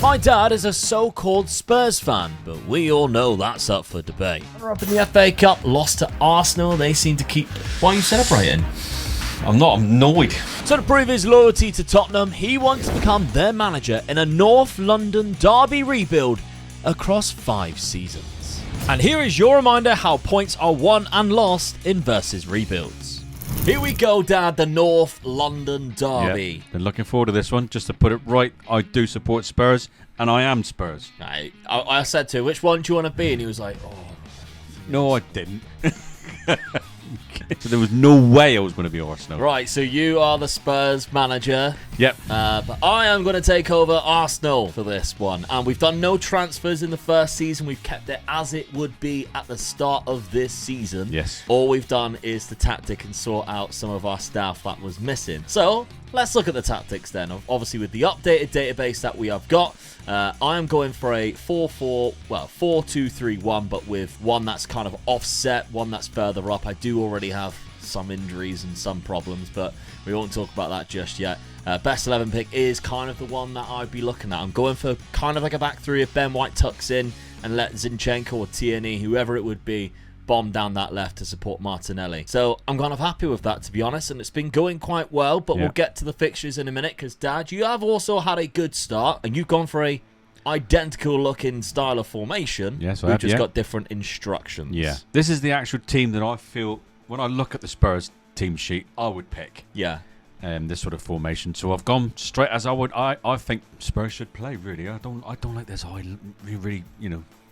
My dad is a so-called Spurs fan, but we all know that's up for debate. Runner up in the FA Cup, lost to Arsenal. They seem to keep... Why are you celebrating? I'm not. I'm annoyed. So to prove his loyalty to Tottenham, he wants to become their manager in a North London derby rebuild across 5 seasons. And here is your reminder how points are won and lost in versus rebuilds. Here we go, Dad, the North London derby. Yep. Been looking forward to this one. Just to put it right, I do support Spurs, and I am Spurs. I said to him, which one do you want to be? And he was like, oh. No, I didn't. So there was no way I was going to be Arsenal. Right, so you are the Spurs manager. Yep. But I am going to take over Arsenal for this one. And we've done no transfers in the first season. We've kept it as it would be at the start of this season. Yes. All we've done is the tactic and sort out some of our staff that was missing. So let's look at the tactics then. Obviously, with the updated database that we have got, I am going for a 4-2-3-1, but with one that's kind of offset, one that's further up. I do already have some injuries and some problems, but we won't talk about that just yet. Best 11 pick is kind of the one that I'd be looking at. I'm going for kind of like a back three if Ben White tucks in and let Zinchenko or Tierney, whoever it would be, bomb down that left to support Martinelli. So I'm kind of happy with that, to be honest, and it's been going quite well, but we'll get to the fixtures in a minute, because Dad, you have also had a good start, and you've gone for a identical looking style of formation. Yes, we've just got different instructions. Yeah. This is the actual team that I feel, when I look at the Spurs team sheet, I would pick. Yeah. This sort of formation. So I've gone straight as I would. I think Spurs should play, really. I don't like this really,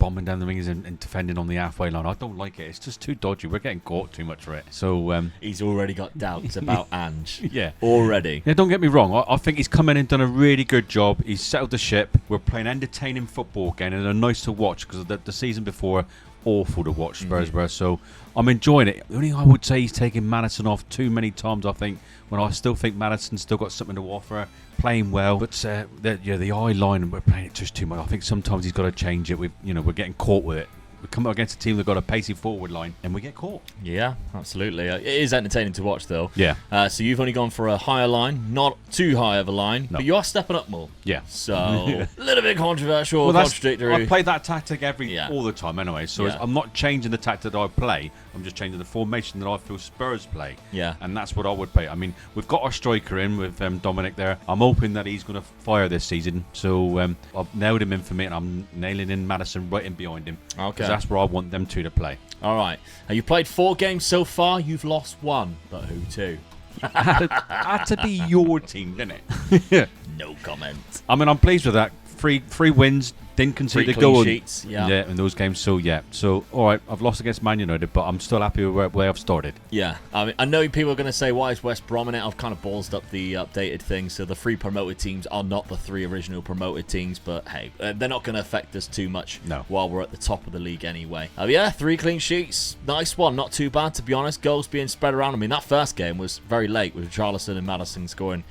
bombing down the wings and defending on the halfway line. I don't like it. It's just too dodgy. We're getting caught too much for it. So he's already got doubts about Ange. Yeah. Already. Yeah, don't get me wrong. I think he's come in and done a really good job. He's settled the ship. We're playing entertaining football again, and they're nice to watch, because the season before, awful to watch Spurs were. So I'm enjoying it. The only thing I would say, he's taking Maddison off too many times, I think, when I still think Maddison's still got something to offer, playing well. But the eye line, we're playing it just too much. I think sometimes he's got to change it. We're getting caught with it. We come up against a team that got a pacey forward line, and we get caught. Yeah, absolutely. It is entertaining to watch, though. Yeah. So you've only gone for a higher line, not too high of a line, but you are stepping up more. Yeah. So a little bit controversial, contradictory. I play that tactic all the time anyway, so I'm not changing the tactic that I play. I'm just changing the formation that I feel Spurs play. Yeah. And that's what I would play. I mean, we've got our striker in with Dominic there. I'm hoping that he's going to fire this season. So I've nailed him in for me, and I'm nailing in Maddison right in behind him. Okay. Because that's where I want them two to play. All right. You've played 4 games so far. You've lost 1. But who to? Had to be your team, didn't it? No comment. I mean, I'm pleased with that. 3 wins. Didn't concede a goal in those games. So all right, I've lost against Man United, but I'm still happy with where I've started. Yeah, I mean, I know people are going to say, why is West Brom in it? I've kind of ballsed up the updated thing. So the 3 promoted teams are not the 3 original promoted teams, but hey, they're not going to affect us too much while we're at the top of the league anyway. 3 clean sheets, nice one, not too bad, to be honest. Goals being spread around. I mean, that first game was very late with Charleston and Maddison scoring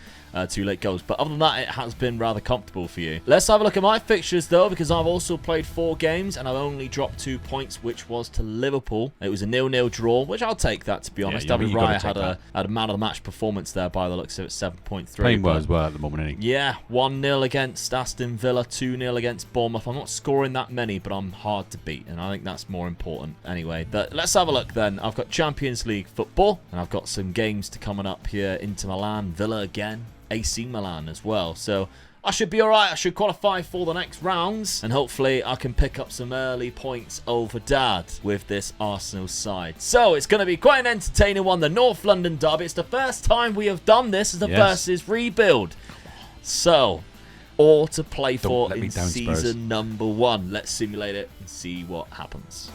2 late goals, but other than that, it has been rather comfortable for you. Let's have a look at my fixtures, though, because I've also played 4 games and I've only dropped 2 points, which was to Liverpool. It was a 0-0 draw, which I'll take that, to be honest. David Raya had a man of the match performance there by the looks of it, 7.3. Playing well as well at the moment, isn't he? Yeah, 1-0 against Aston Villa, 2-0 against Bournemouth. I'm not scoring that many, but I'm hard to beat, and I think that's more important anyway. But let's have a look then. I've got Champions League football, and I've got some games to coming up here. Inter Milan, Villa again, AC Milan as well. So I should be alright. I should qualify for the next rounds, and hopefully I can pick up some early points over Dad with this Arsenal side. So it's going to be quite an entertaining one, the North London derby. It's the first time we have done this as a versus rebuild. So all to play for in season number 1. Let's simulate it and see what happens.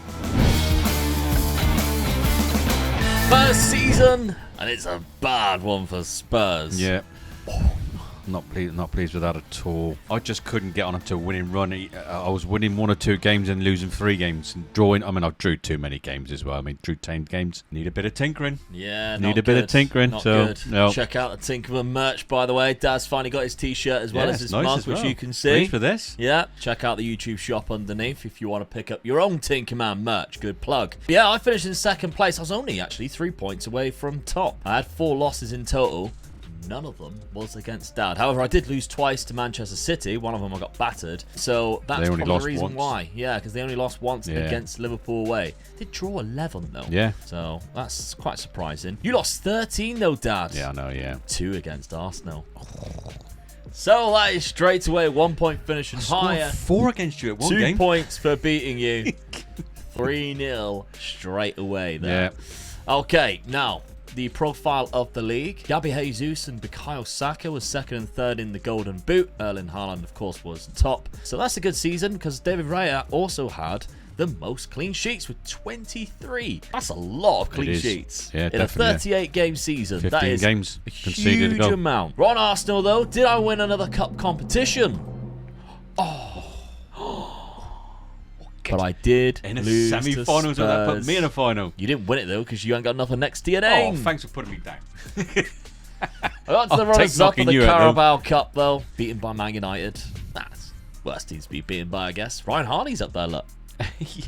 First season, and it's a bad one for Spurs. Yeah. Not pleased with that at all. I just couldn't get on to a winning run. I was winning 1 or 2 games and losing 3 games and drawing. I mean, I drew too many games as well. I mean, drew 10 games. Need a bit of tinkering. Yeah, need a bit of tinkering. Not good. Check out the Tinkerman merch, by the way. Dad's finally got his t-shirt as well as his mug, which you can see. Pleased for this. Yeah, check out the YouTube shop underneath if you want to pick up your own Tinkerman merch. Good plug. But yeah, I finished in 2nd place. I was only actually 3 points away from top. I had 4 losses in total. none of them was against Dad. However, I did lose twice to Manchester City. One of them I got battered. So that's probably the reason why. Yeah, because they only lost once against Liverpool away. Did draw 11 though. Yeah. So that's quite surprising. You lost 13 though, Dad. Yeah, I know, yeah. 2 against Arsenal. So that is straight away 1 point finish and higher. 4 against you at one 2 game. points for beating you. 3-0 straight away there. Yeah. Okay, now the profile of the league. Gabby Jesus and Bukayo Saka was second and third in the Golden Boot. Erling Haaland, of course, was top. So that's a good season because David Raya also had the most clean sheets with 23. That's a lot of clean sheets in a 38-game season. 15 that is games a conceded huge amount. Ron Arsenal, though, did I win another cup competition? But I did in a lose semi-final, so that put me in a final. You didn't win it though because you ain't got nothing next to your name. Oh, thanks for putting me down. I got to the runners-up of the Carabao Cup though, beaten by Man United. That's worst teams to be beaten by, I guess. Ryan Hardy's up there, look.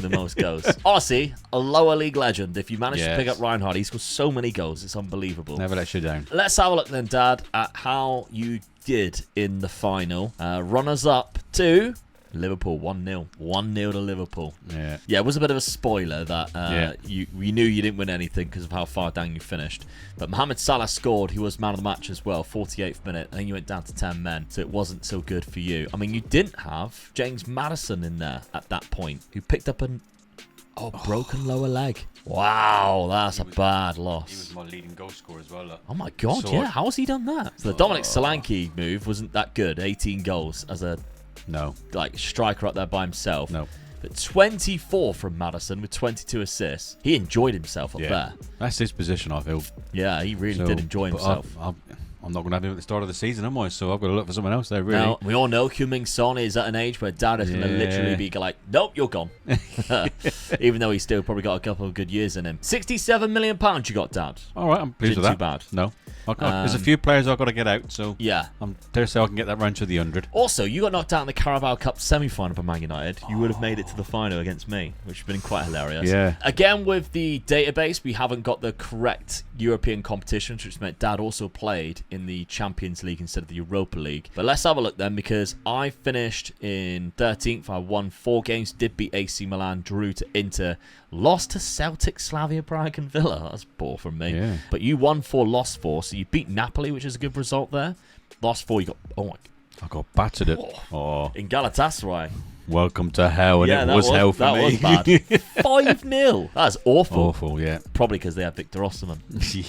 The most goals. Honestly, a lower league legend. If you manage to pick up Ryan Hardy, he scores so many goals. It's unbelievable. Never let you down. Let's have a look then, Dad, at how you did in the final. Runners-up to Liverpool, 1-0. 1-0 to Liverpool. Yeah, it was a bit of a spoiler that we knew you didn't win anything because of how far down you finished. But Mohamed Salah scored. He was man of the match as well, 48th minute. I think you went down to 10 men, so it wasn't so good for you. I mean, you didn't have James Maddison in there at that point, who picked up an broken lower leg. Wow, that's a bad loss. He was my leading goal scorer as well. Look. Oh my God, how has he done that? So the Dominic Solanke move wasn't that good. 18 goals as a striker up there by himself. No. But 24 from Maddison with 22 assists. He enjoyed himself up there. That's his position, I feel. Yeah, he really did enjoy himself. I'm not going to have him at the start of the season, am I? So I've got to look for someone else there, really. Now, we all know Heung-min Son is at an age where Dad is going to literally be like, nope, you're gone. Even though he's still probably got a couple of good years in him. £67 million you got, Dad. All right, I'm pleased with that. Too bad. No. There's a few players I've got to get out, so yeah, I'm dare say I can get that round to the 100. Also, you got knocked out in the Carabao Cup semi-final by Man United. You would have made it to the final against me, which would have been quite hilarious. Yeah. Again, with the database, we haven't got the correct European competitions, which meant Dad also played in the Champions League instead of the Europa League. But let's have a look then, because I finished in 13th. I won 4 games, did beat AC Milan, drew to Inter, lost to Celtic, Slavia, Prague and Villa. That's poor from me. Yeah. But you won 4, lost 4, so you beat Napoli, which is a good result there. Lost 4, you got... I got battered it. In Galatasaray. Welcome to hell, and it was hell for me. That was bad. 5-0. That's awful. Awful, yeah. Probably because they had Victor Osimhen.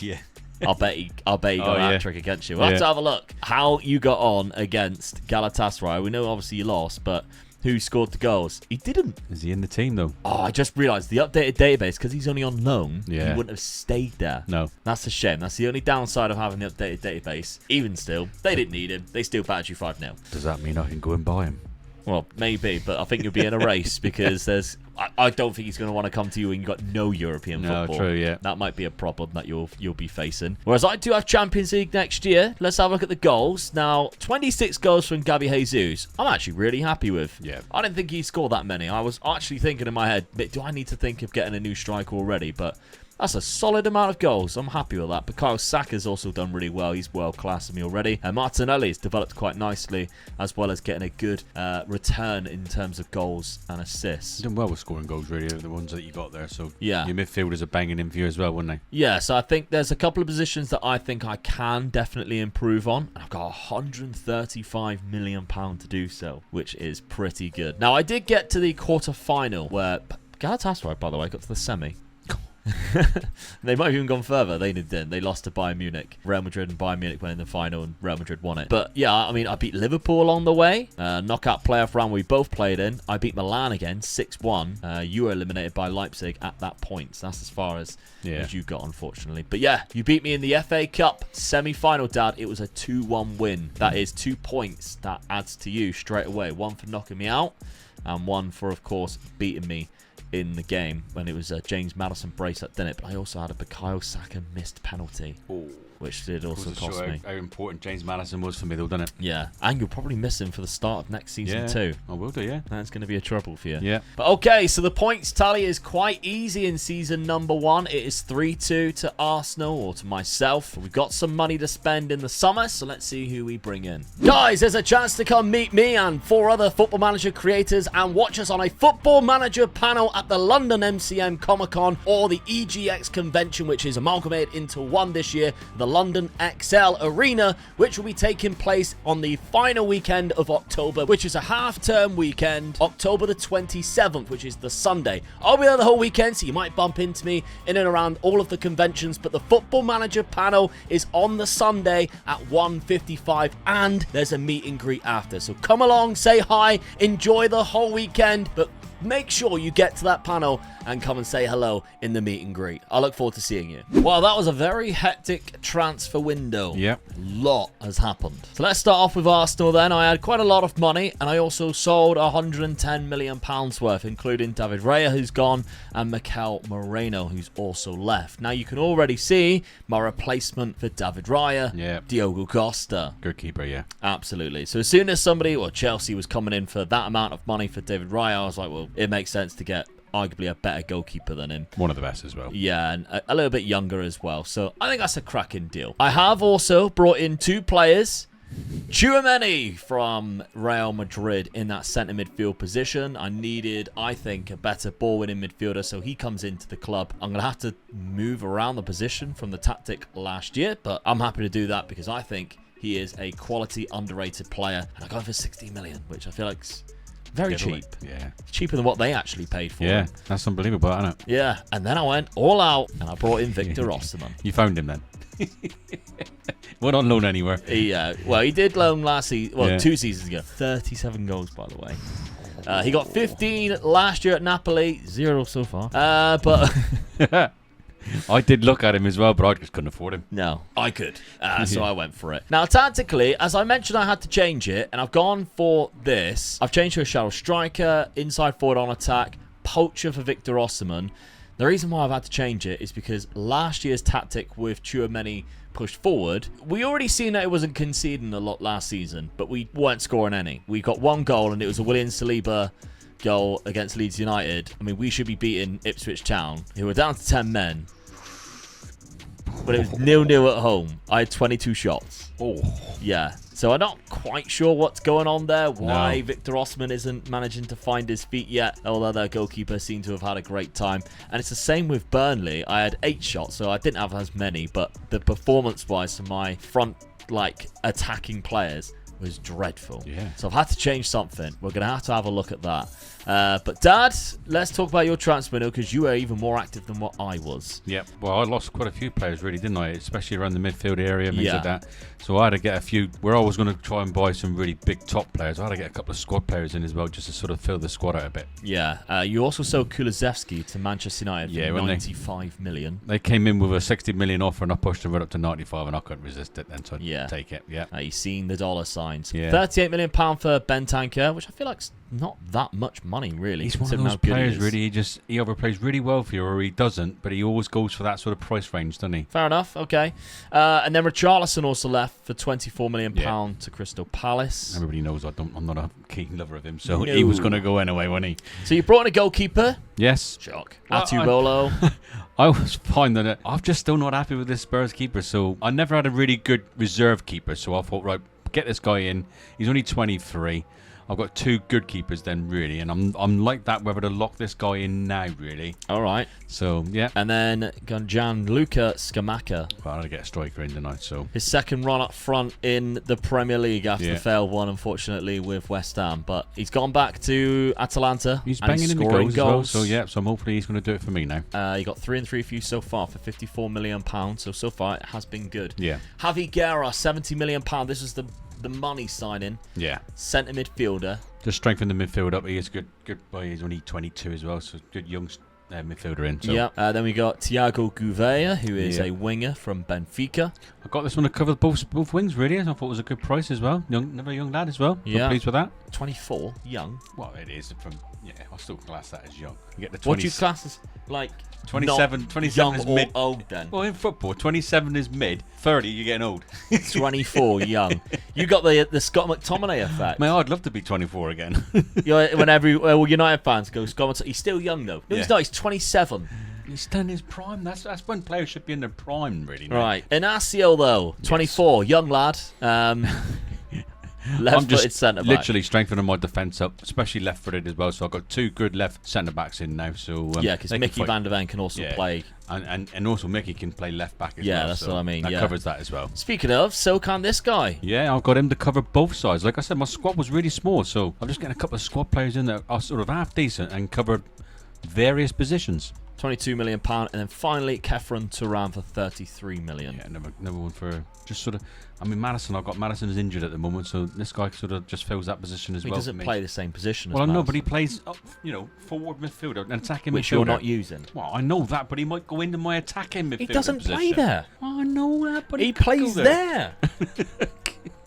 Yeah. I'll bet he got that trick against you. We'll have to have a look how you got on against Galatasaray. We know obviously you lost, but who scored the goals? He didn't. Is he in the team though? Oh, I just realised the updated database, because he's only on loan, he wouldn't have stayed there. No. That's a shame. That's the only downside of having the updated database. Even still, they didn't need him. They still battered you 5-0. Does that mean I can go and buy him? Well, maybe, but I think you'll be in a race because there's... I don't think he's going to want to come to you when you've got no European football. True, yeah. That might be a problem that you'll be facing. Whereas I do have Champions League next year. Let's have a look at the goals. Now, 26 goals from Gabby Jesus. I'm actually really happy with. Yeah. I didn't think he scored that many. I was actually thinking in my head, do I need to think of getting a new striker already? But that's a solid amount of goals. I'm happy with that. Bukayo Saka's also done really well. He's world-class to me already. And Martinelli has developed quite nicely, as well as getting a good return in terms of goals and assists. You've done well with scoring goals, really, the ones that you got there. So yeah, your midfielders are banging in for you as well, wouldn't they? Yeah, so I think there's a couple of positions that I think I can definitely improve on. I've got £135 million to do so, which is pretty good. Now, I did get to the quarter-final where Galatasaray, by the way, got to the semi. They might have even gone further. They didn't. They lost to Bayern Munich. Real Madrid and Bayern Munich went in the final and Real Madrid won it. But yeah, I mean, I beat Liverpool along the way. Knockout playoff round we both played in. I beat Milan again, 6-1. You were eliminated by Leipzig at that point. So that's as far as you got, unfortunately. But yeah, you beat me in the FA Cup semi-final, Dad. It was a 2-1 win. That is 2 points. That adds to you straight away. 1 for knocking me out and 1 for, of course, beating me in the game when it was James Maddison brace that did it. But I also had a Bukayo Saka missed penalty. Ooh. which did also Goes to cost show me. how important James Maddison was for me, though, doesn't it? Yeah, and you'll probably miss him for the start of next season too. I will do, yeah. That's going to be a trouble for you. Yeah. But okay, so the points tally is quite easy in season number 1. It is 3-2 to Arsenal, or to myself. We've got some money to spend in the summer, so let's see who we bring in. Guys, there's a chance to come meet me and 4 other Football Manager creators and watch us on a Football Manager panel at the London MCM Comic Con, or the EGX convention, which is amalgamated into one this year, the London XL Arena, which will be taking place on the final weekend of October, which is a half-term weekend, October the 27th, which is the Sunday. I'll be there the whole weekend, so you might bump into me in and around all of the conventions, but the Football Manager panel is on the Sunday at 1:55, and there's a meet and greet after. So come along, say hi, enjoy the whole weekend, but make sure you get to that panel and come and say hello in the meet and greet. I look forward to seeing you. Well, that was a very hectic transfer window. Yep. A lot has happened. So let's start off with Arsenal then. I had quite a lot of money, and I also sold £110 million worth, including David Raya, who's gone, and Mikel Moreno, who's also left. Now, you can already see my replacement for David Raya, Diogo Costa. Good keeper, yeah. Absolutely. So as soon as Chelsea was coming in for that amount of money for David Raya, I was like, well, it makes sense to get arguably a better goalkeeper than him. One of the best as well. Yeah, and a little bit younger as well. So I think that's a cracking deal. I have also brought in 2 players. Tchouaméni from Real Madrid in that centre midfield position. I needed, I think, a better ball-winning midfielder, so he comes into the club. I'm going to have to move around the position from the tactic last year, but I'm happy to do that because I think he is a quality, underrated player. And I got him for 60 million, which I feel like's very cheap. Yeah. Cheaper than what they actually paid for him. That's unbelievable, isn't it? Yeah, and then I went all out and I brought in Victor Osimhen. You found him then? We're not on loan anywhere. Yeah, well, he did loan last season, 2 seasons ago. 37 goals, by the way. He got 15 last year at Napoli, 0 so far. But I did look at him as well, but I just couldn't afford him. No, I could. So I went for it. Now, tactically, as I mentioned, I had to change it, and I've gone for this. I've changed to a shallow striker, inside forward on attack, poacher for Victor Osimhen. The reason why I've had to change it is because last year's tactic with Tchouaméni pushed forward, we already seen that it wasn't conceding a lot last season, but we weren't scoring any. We got 1 goal, and it was a William Saliba goal against Leeds United. I mean, we should be beating Ipswich Town, who were down to 10 men. But it was 0-0 at home. I had 22 shots. Oh. Yeah. So I'm not quite sure what's going on there. Why Victor Osimhen isn't managing to find his feet yet. Although their goalkeeper seemed to have had a great time. And it's the same with Burnley. I had 8 shots, so I didn't have as many. But the performance-wise for my front, attacking players was dreadful. Yeah. So I've had to change something. We're going to have a look at that. But Dad, let's talk about your transfer window because you were even more active than what I was. Yep. Well, I lost quite a few players, really, didn't I? Especially around the midfield area and things like that. So I had to get a few. Where I was going to try and buy some really big top players, I had to get a couple of squad players in as well, just to sort of fill the squad out a bit. Yeah. You also sold Kulusevski to Manchester United for 95 million. They came in with a 60 million offer, and I pushed them right up to 95, and I couldn't resist it then, so I take it. Yeah. You've seen the dollar signs. Yeah. £38 million for Bentancur, which I feel like's not that much money, really. He's one of those players, really. He either plays really well for you or he doesn't, but he always goes for that sort of price range, doesn't he? Fair enough. Okay. And then Richarlison also left for £24 million to Crystal Palace. Everybody knows I'm not a keen lover of him, so he was going to go anyway, wasn't he? So you brought in a goalkeeper? Yes. Shock. Atubolo. I was fine that I'm just still not happy with this Spurs keeper, so I never had a really good reserve keeper, so I thought, right, get this guy in. He's only 23. I've got 2 good keepers then, really, and I'm like that whether to lock this guy in now, really. All right. So, yeah. And then Gianluca Scamacca. Well, I had to get a striker in tonight, so. His second run up front in the Premier League after the failed one, unfortunately, with West Ham. But he's gone back to Atalanta. He's banging in the goals as well, so yeah, so hopefully he's going to do it for me now. He got 3 and 3 for you so far for £54 million, so far it has been good. Yeah. Javi Guerra, £70 million. This is the money signing. Yeah. Centre midfielder. Just strengthen the midfield up. He is good. Good boy. He's only 22 as well, so good young midfielder in. So. Yeah. Then we got Thiago Gouveia, who is a winger from Benfica. I got this one to cover both wings, really. I thought it was a good price as well. Another young lad as well. Yeah. I'm pleased with that. 24, young. Well, it is from. Yeah, I still class that as young. You get the 20, What do you class as like 27 young is or mid. old then? Well, in football, 27 is mid. 30, you're getting old. 24, young. You got the Scott McTominay effect. Man, I'd love to be 24 again. When United fans go, Scott, he's still young though. No, he's not. He's 27. He's still in his prime. That's when players should be in their prime, really. Mate. Right. Inacio though, 24, young lad. Left-footed centre back. Literally strengthening my defence up, especially left-footed as well. So I've got 2 good left centre backs in now. So because Mickey van der Ven can also play, and also Mickey can play left back as well. Yeah, that's what I mean. That covers that as well. Speaking of, so can this guy. Yeah, I've got him to cover both sides. Like I said, my squad was really small, so I'm just getting a couple of squad players in that are sort of half decent and cover various positions. £22 million, and then finally Kefren Turan for £33 million. Yeah, another one for just sort of. I mean, Madison. I've got Madison is injured at the moment, so this guy sort of just fills that position as well. He doesn't play the same position. Well, as I know, Madison. but he plays, forward midfielder, an attacking which midfielder. you're not using. Well, I know that, but he might go into my attacking midfielder. He doesn't position. play there. I know that, but he plays there.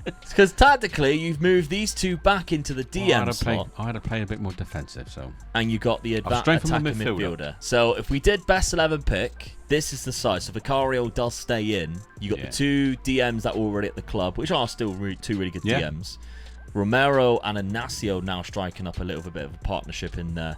Because tactically, you've moved these two back into the DM slot. I had to play a bit more defensive, so. And you got the attacking midfielder. So if we did best 11 pick, this is the size. So Vicario does stay in. You got the 2 DMs that were already at the club, which are still 2 really good DMs. Romero and Inacio now striking up a little bit of a partnership in there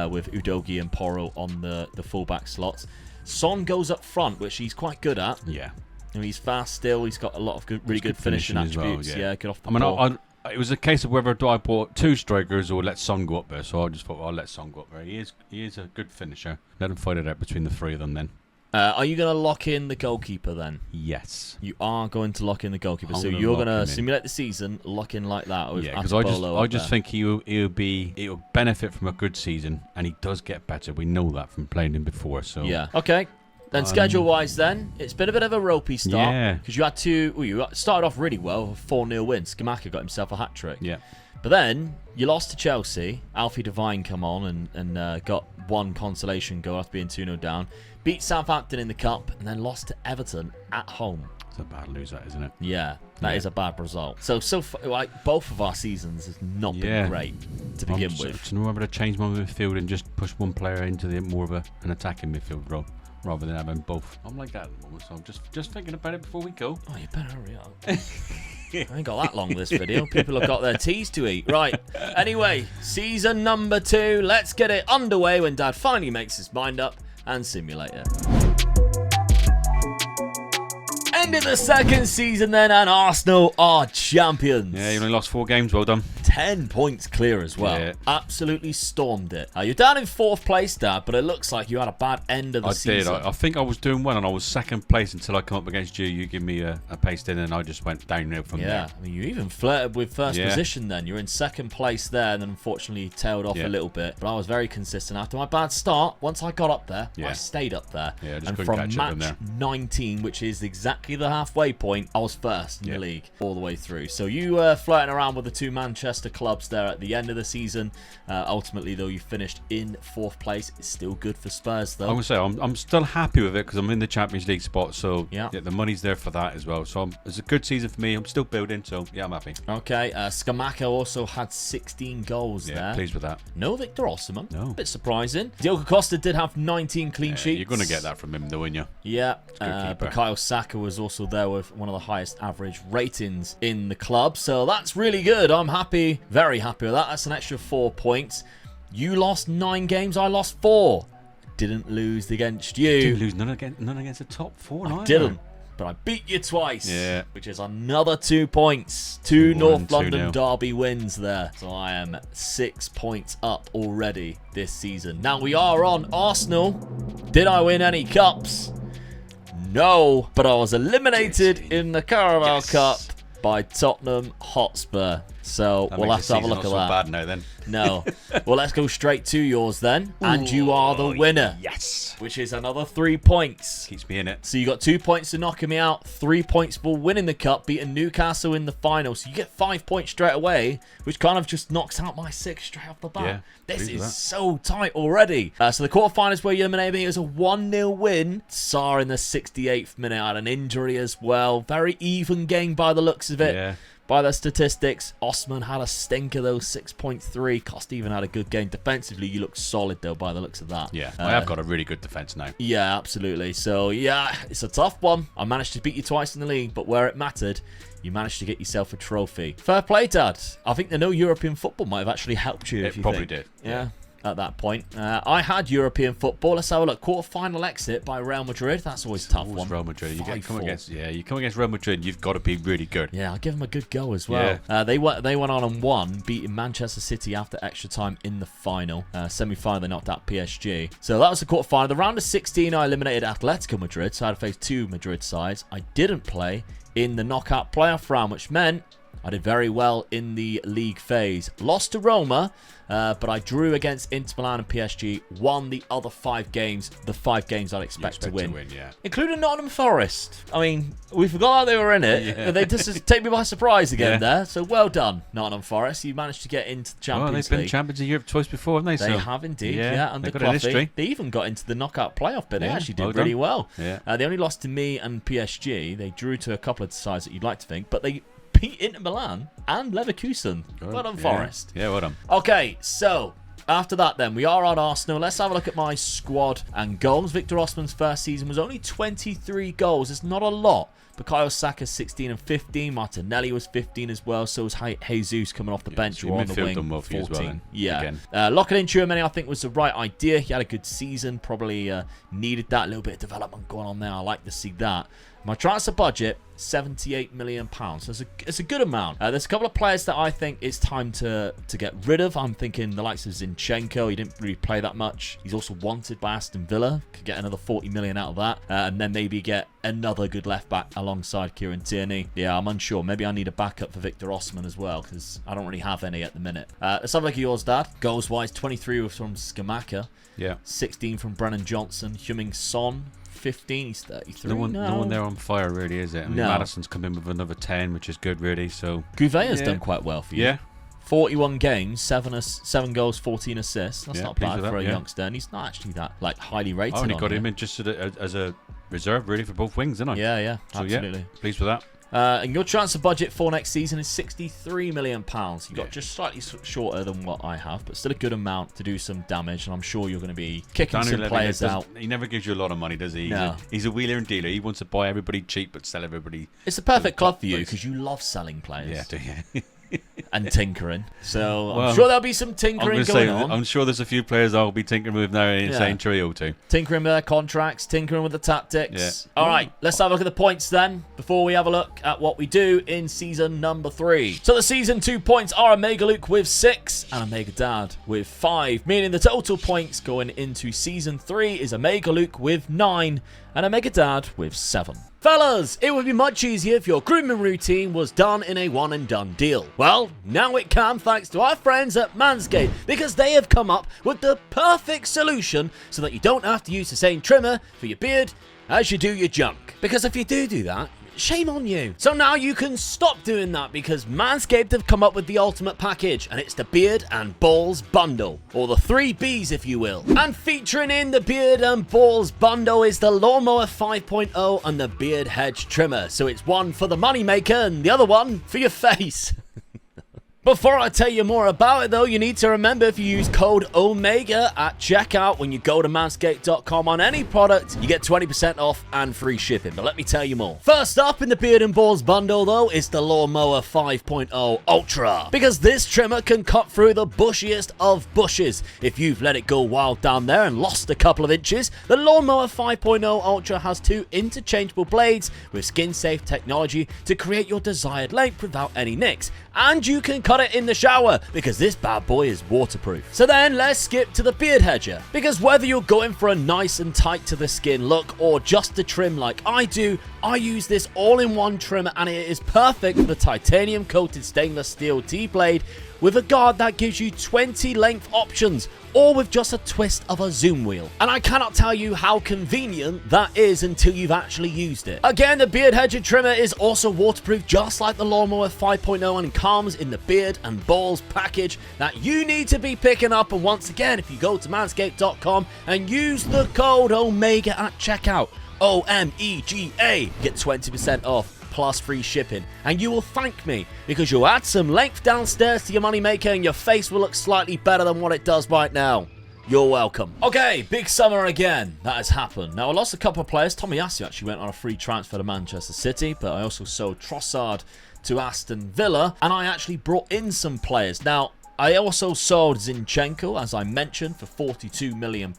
with Udogi and Porro on the fullback slots. Son goes up front, which he's quite good at. Yeah. He's fast still. He's got a lot of really good finishing attributes. Well, yeah, good off the ball. It was a case of whether do I bought 2 strikers or let Son go up there. So I just thought, I'll let Son go up there. He is a good finisher. Let him fight it out between the 3 of them then. Are you going to lock in the goalkeeper then? Yes. You are going to lock in the goalkeeper. So you're going to simulate the season, lock in like that. Yeah, because I just think he'll benefit from a good season, and he does get better. We know that from playing him before. So yeah. Okay. Then schedule-wise, then it's been a bit of a ropey start. Yeah. Because you had you started off really well with a 4-0 win. Skamaka got himself a hat trick. Yeah. But then you lost to Chelsea. Alfie Devine come on and got one consolation goal after being 2-0 down. Beat Southampton in the cup and then lost to Everton at home. It's a bad lose, that, isn't it? Yeah, that is a bad result. So like both of our seasons has not been great to begin with. So remember to change my midfield and just push one player into the more of an attacking midfield role, rather than having both. I'm like that at the moment, so I'm just thinking about it before we go. Oh, you better hurry up. I ain't got that long this video. People have got their teas to eat. Right. Anyway, season number 2. Let's get it underway when Dad finally makes his mind up and simulate it. End of the second season then, and Arsenal are champions. Yeah, you only lost 4 games. Well done. 10 points clear as well. Yeah. Absolutely stormed it. You're down in 4th place, Dad, but it looks like you had a bad end of the season. I think I was doing well, and I was 2nd place until I come up against you. You give me a paste in, and I just went downhill from there. Yeah, I mean, you even flirted with first position then. You're in 2nd place there, and then unfortunately tailed off a little bit. But I was very consistent. After my bad start, once I got up there, I stayed up there. Yeah, and from match 19, which is exactly the halfway point, I was first in the league all the way through. So you were flirting around with the 2 Manchester clubs there at the end of the season. Ultimately, though, you finished in 4th place. It's still good for Spurs, though. I would say I'm still happy with it because I'm in the Champions League spot. So the money's there for that as well. So it's a good season for me. I'm still building. So yeah, I'm happy. Okay. Skamaka also had 16 goals there. Yeah, pleased with that. No Victor Osimhen. No. A bit surprising. Diogo Costa did have 19 clean sheets. You're going to get that from him, though, wouldn't you? Yeah. Bukayo Saka was also there with one of the highest average ratings in the club. So that's really good. I'm happy. Very happy with that. That's an extra 4 points. You lost 9 games. I lost 4. Didn't lose against you. Didn't lose none against the top 4. I didn't. But I beat you twice. Yeah. Which is another 2 points. 2 North London derby wins there. So I am 6 points up already this season. Now we are on Arsenal. Did I win any cups? No. But I was eliminated in the Carabao Cup by Tottenham Hotspur. So That we'll have makes to have a the look at season that. not so bad now then. No. Well, let's go straight to yours then. And you are the winner. Yes. Which is another 3 points. Keeps me in it. So you got 2 points for knocking me out, 3 points for winning the cup, beating Newcastle in the final. So you get 5 points straight away, which kind of just knocks out my 6 straight off the bat. Yeah, This pleased with is that. so tight already. So the quarterfinals where you eliminated me, it was a 1-0 win. Saar in the 68th minute had an injury as well. Very even game by the looks of it. Yeah. By the statistics, Osman had a stinker though, 6.3. Costa even had a good game. Defensively, you look solid though by the looks of that. Yeah. I have got a really good defence now. Yeah, absolutely. So, yeah, it's a tough one. I managed to beat you twice in the league, but where it mattered, you managed to get yourself a trophy. Fair play, Dad. I think the no European football might have actually helped you. It probably did. Yeah. At that point, I had European football. Let's have a look. Quarter-final exit by Real Madrid. That's always a tough one. Real Madrid. You come 5-4. against Real Madrid, you've got to be really good. Yeah, I'll give them a good go as well. They went on and won, beating Manchester City after extra time in the final. Semi-final, they knocked out PSG. So that was the quarter-final. The round of 16, I eliminated Atletico Madrid, so I had to face 2 Madrid sides. I didn't play in the knockout playoff round, which meant I did very well in the league phase. Lost to Roma, but I drew against Inter Milan and PSG. Won the other 5 games. The 5 games I'd expect to win. Yeah. Including Nottingham Forest. I mean, we forgot how they were in it. Yeah. They just take me by surprise again Yeah. there. So well done, Nottingham Forest. You managed to get into the Champions Well, they've been League. champions of Europe twice before, haven't they? They So, have indeed, yeah, yeah. Under they've got an Cloughy. history. They even got into the knockout playoff bid. They Yeah, actually did well really done. well. Yeah. They only lost to me and PSG. They drew to a couple of the sides that you'd like to think, but they beat Inter Milan and Leverkusen. Well done, Forest. Yeah, well done. Okay, so after that then, we are on Arsenal. Let's have a look at my squad and goals. Victor Osman's first season was only 23 goals. It's not a lot. Bukayo Saka 16 and 15. Martinelli was 15 as well. So was Jesus coming off the bench so or your on the midfield wing. done well for you as well 14. then, Yeah. again. Locking in Tchouaméni, I think, was the right idea. He had a good season. Probably needed that little bit of development going on there. I like to see that. My transfer budget, £78 million. So it's a good amount. There's a couple of players that I think it's time to get rid of. I'm thinking the likes of Zinchenko. He didn't really play that much. He's also wanted by Aston Villa. Could get another 40 million out of that. And then maybe get another good left back alongside Kieran Tierney. Yeah, I'm unsure. Maybe I need a backup for Victor Osman as well, because I don't really have any at the minute. Let's have a look at yours, Dad. Goals-wise, 23 was from Skamaka. Yeah. 16 from Brennan Johnson. Heung-min Son, 15. He's 33 No one now. there on fire, really, is it? I mean, No. Madison's come in with another 10, which is good, really. So Gouvea's Yeah. done quite well for you. yeah, 41 games, 7 goals, 14 assists. That's Yeah, not pleased bad with for that, a yeah. youngster, and he's not actually that highly rated. I only on got here. him in just as a reserve, really, for both wings, didn't I? Yeah, So absolutely. yeah, pleased with that. And your transfer budget for next season is £63 million. You got Yeah. just slightly shorter than what I have, but still a good amount to do some damage. And I'm sure you're going to be kicking Daniel some Levy players doesn't- out. He never gives you a lot of money, does he? No. He's a wheeler and dealer. He wants to buy everybody cheap but sell everybody. It's the perfect club top for you place. because you love selling players Yeah, do you? and tinkering. So I'm Well, sure there'll be some I'm tinkering going to going say, on. I'm sure there's a few players I'll be tinkering with now in Yeah. Insane Trio too. Tinkering with their contracts, tinkering with the tactics. Yeah. All right, let's have a look at the points then before we have a look at what we do in season number 3. So the season 2 points are Omega Luke with 6 and Omega Dad with 5, meaning the total points going into season 3 is Omega Luke with 9 and Omega Dad with 7. Fellas, it would be much easier if your grooming routine was done in a one and done deal. Well, now it can thanks to our friends at Manscaped, because they have come up with the perfect solution so that you don't have to use the same trimmer for your beard as you do your junk. Because if you do that, shame on you. So now you can stop doing that, because Manscaped have come up with the ultimate package, and it's the Beard and Balls Bundle, or the 3 Bs if you will. And featuring in the Beard and Balls Bundle is the Lawnmower 5.0 and the Beard Hedge Trimmer. So it's one for the money maker and the other one for your face. Before I tell you more about it though, you need to remember, if you use code OMEGA at checkout when you go to manscaped.com on any product, you get 20% off and free shipping. But let me tell you more. First up in the Beard and Balls bundle though is the Lawnmower 5.0 Ultra, because this trimmer can cut through the bushiest of bushes. If you've let it go wild down there and lost a couple of inches, the Lawnmower 5.0 Ultra has 2 interchangeable blades with skin safe technology to create your desired length without any nicks. and you can cut it in the shower because this bad boy is waterproof. So then let's skip to the beard hedger, because whether you're going for a nice and tight to the skin look or just a trim like I do, I use this all-in-one trimmer and it is perfect for the titanium coated stainless steel T-blade with a guard that gives you 20 length options, or with just a twist of a zoom wheel. And I cannot tell you how convenient that is until you've actually used it. Again, the beard hedger trimmer is also waterproof just like the Lawnmower 5.0 and comes in the beard and balls package that you need to be picking up. And once again, if you go to manscaped.com and use the code OMEGA at checkout, OMEGA, get 20% off plus free shipping, and you will thank me because you'll add some length downstairs to your moneymaker and your face will look slightly better than what it does right now. You're welcome. Okay, big summer again. That has happened. Now, I lost a couple of players. Tomiyasu actually went on a free transfer to Manchester City, but I also sold Trossard to Aston Villa, and I actually brought in some players. Now, I also sold Zinchenko, as I mentioned, for £42 million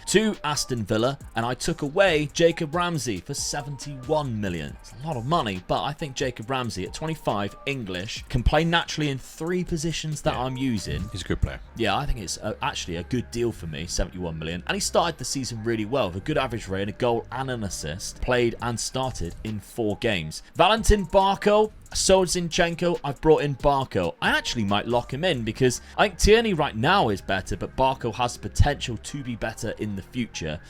to Aston Villa, and I took away Jacob Ramsey for £71 million. It's a lot of money, but I think Jacob Ramsey at 25, English, can play naturally in 3 positions that I'm using. He's a good player. Yeah, I think it's actually a good deal for me, £71 million. And he started the season really well with a good average rate, a goal and an assist. Played and started in 4 games. Valentin Barco, sold Zinchenko, I've brought in Barco. I actually might lock him in because I think Tierney right now is better, but Barco has the potential to be better in the future.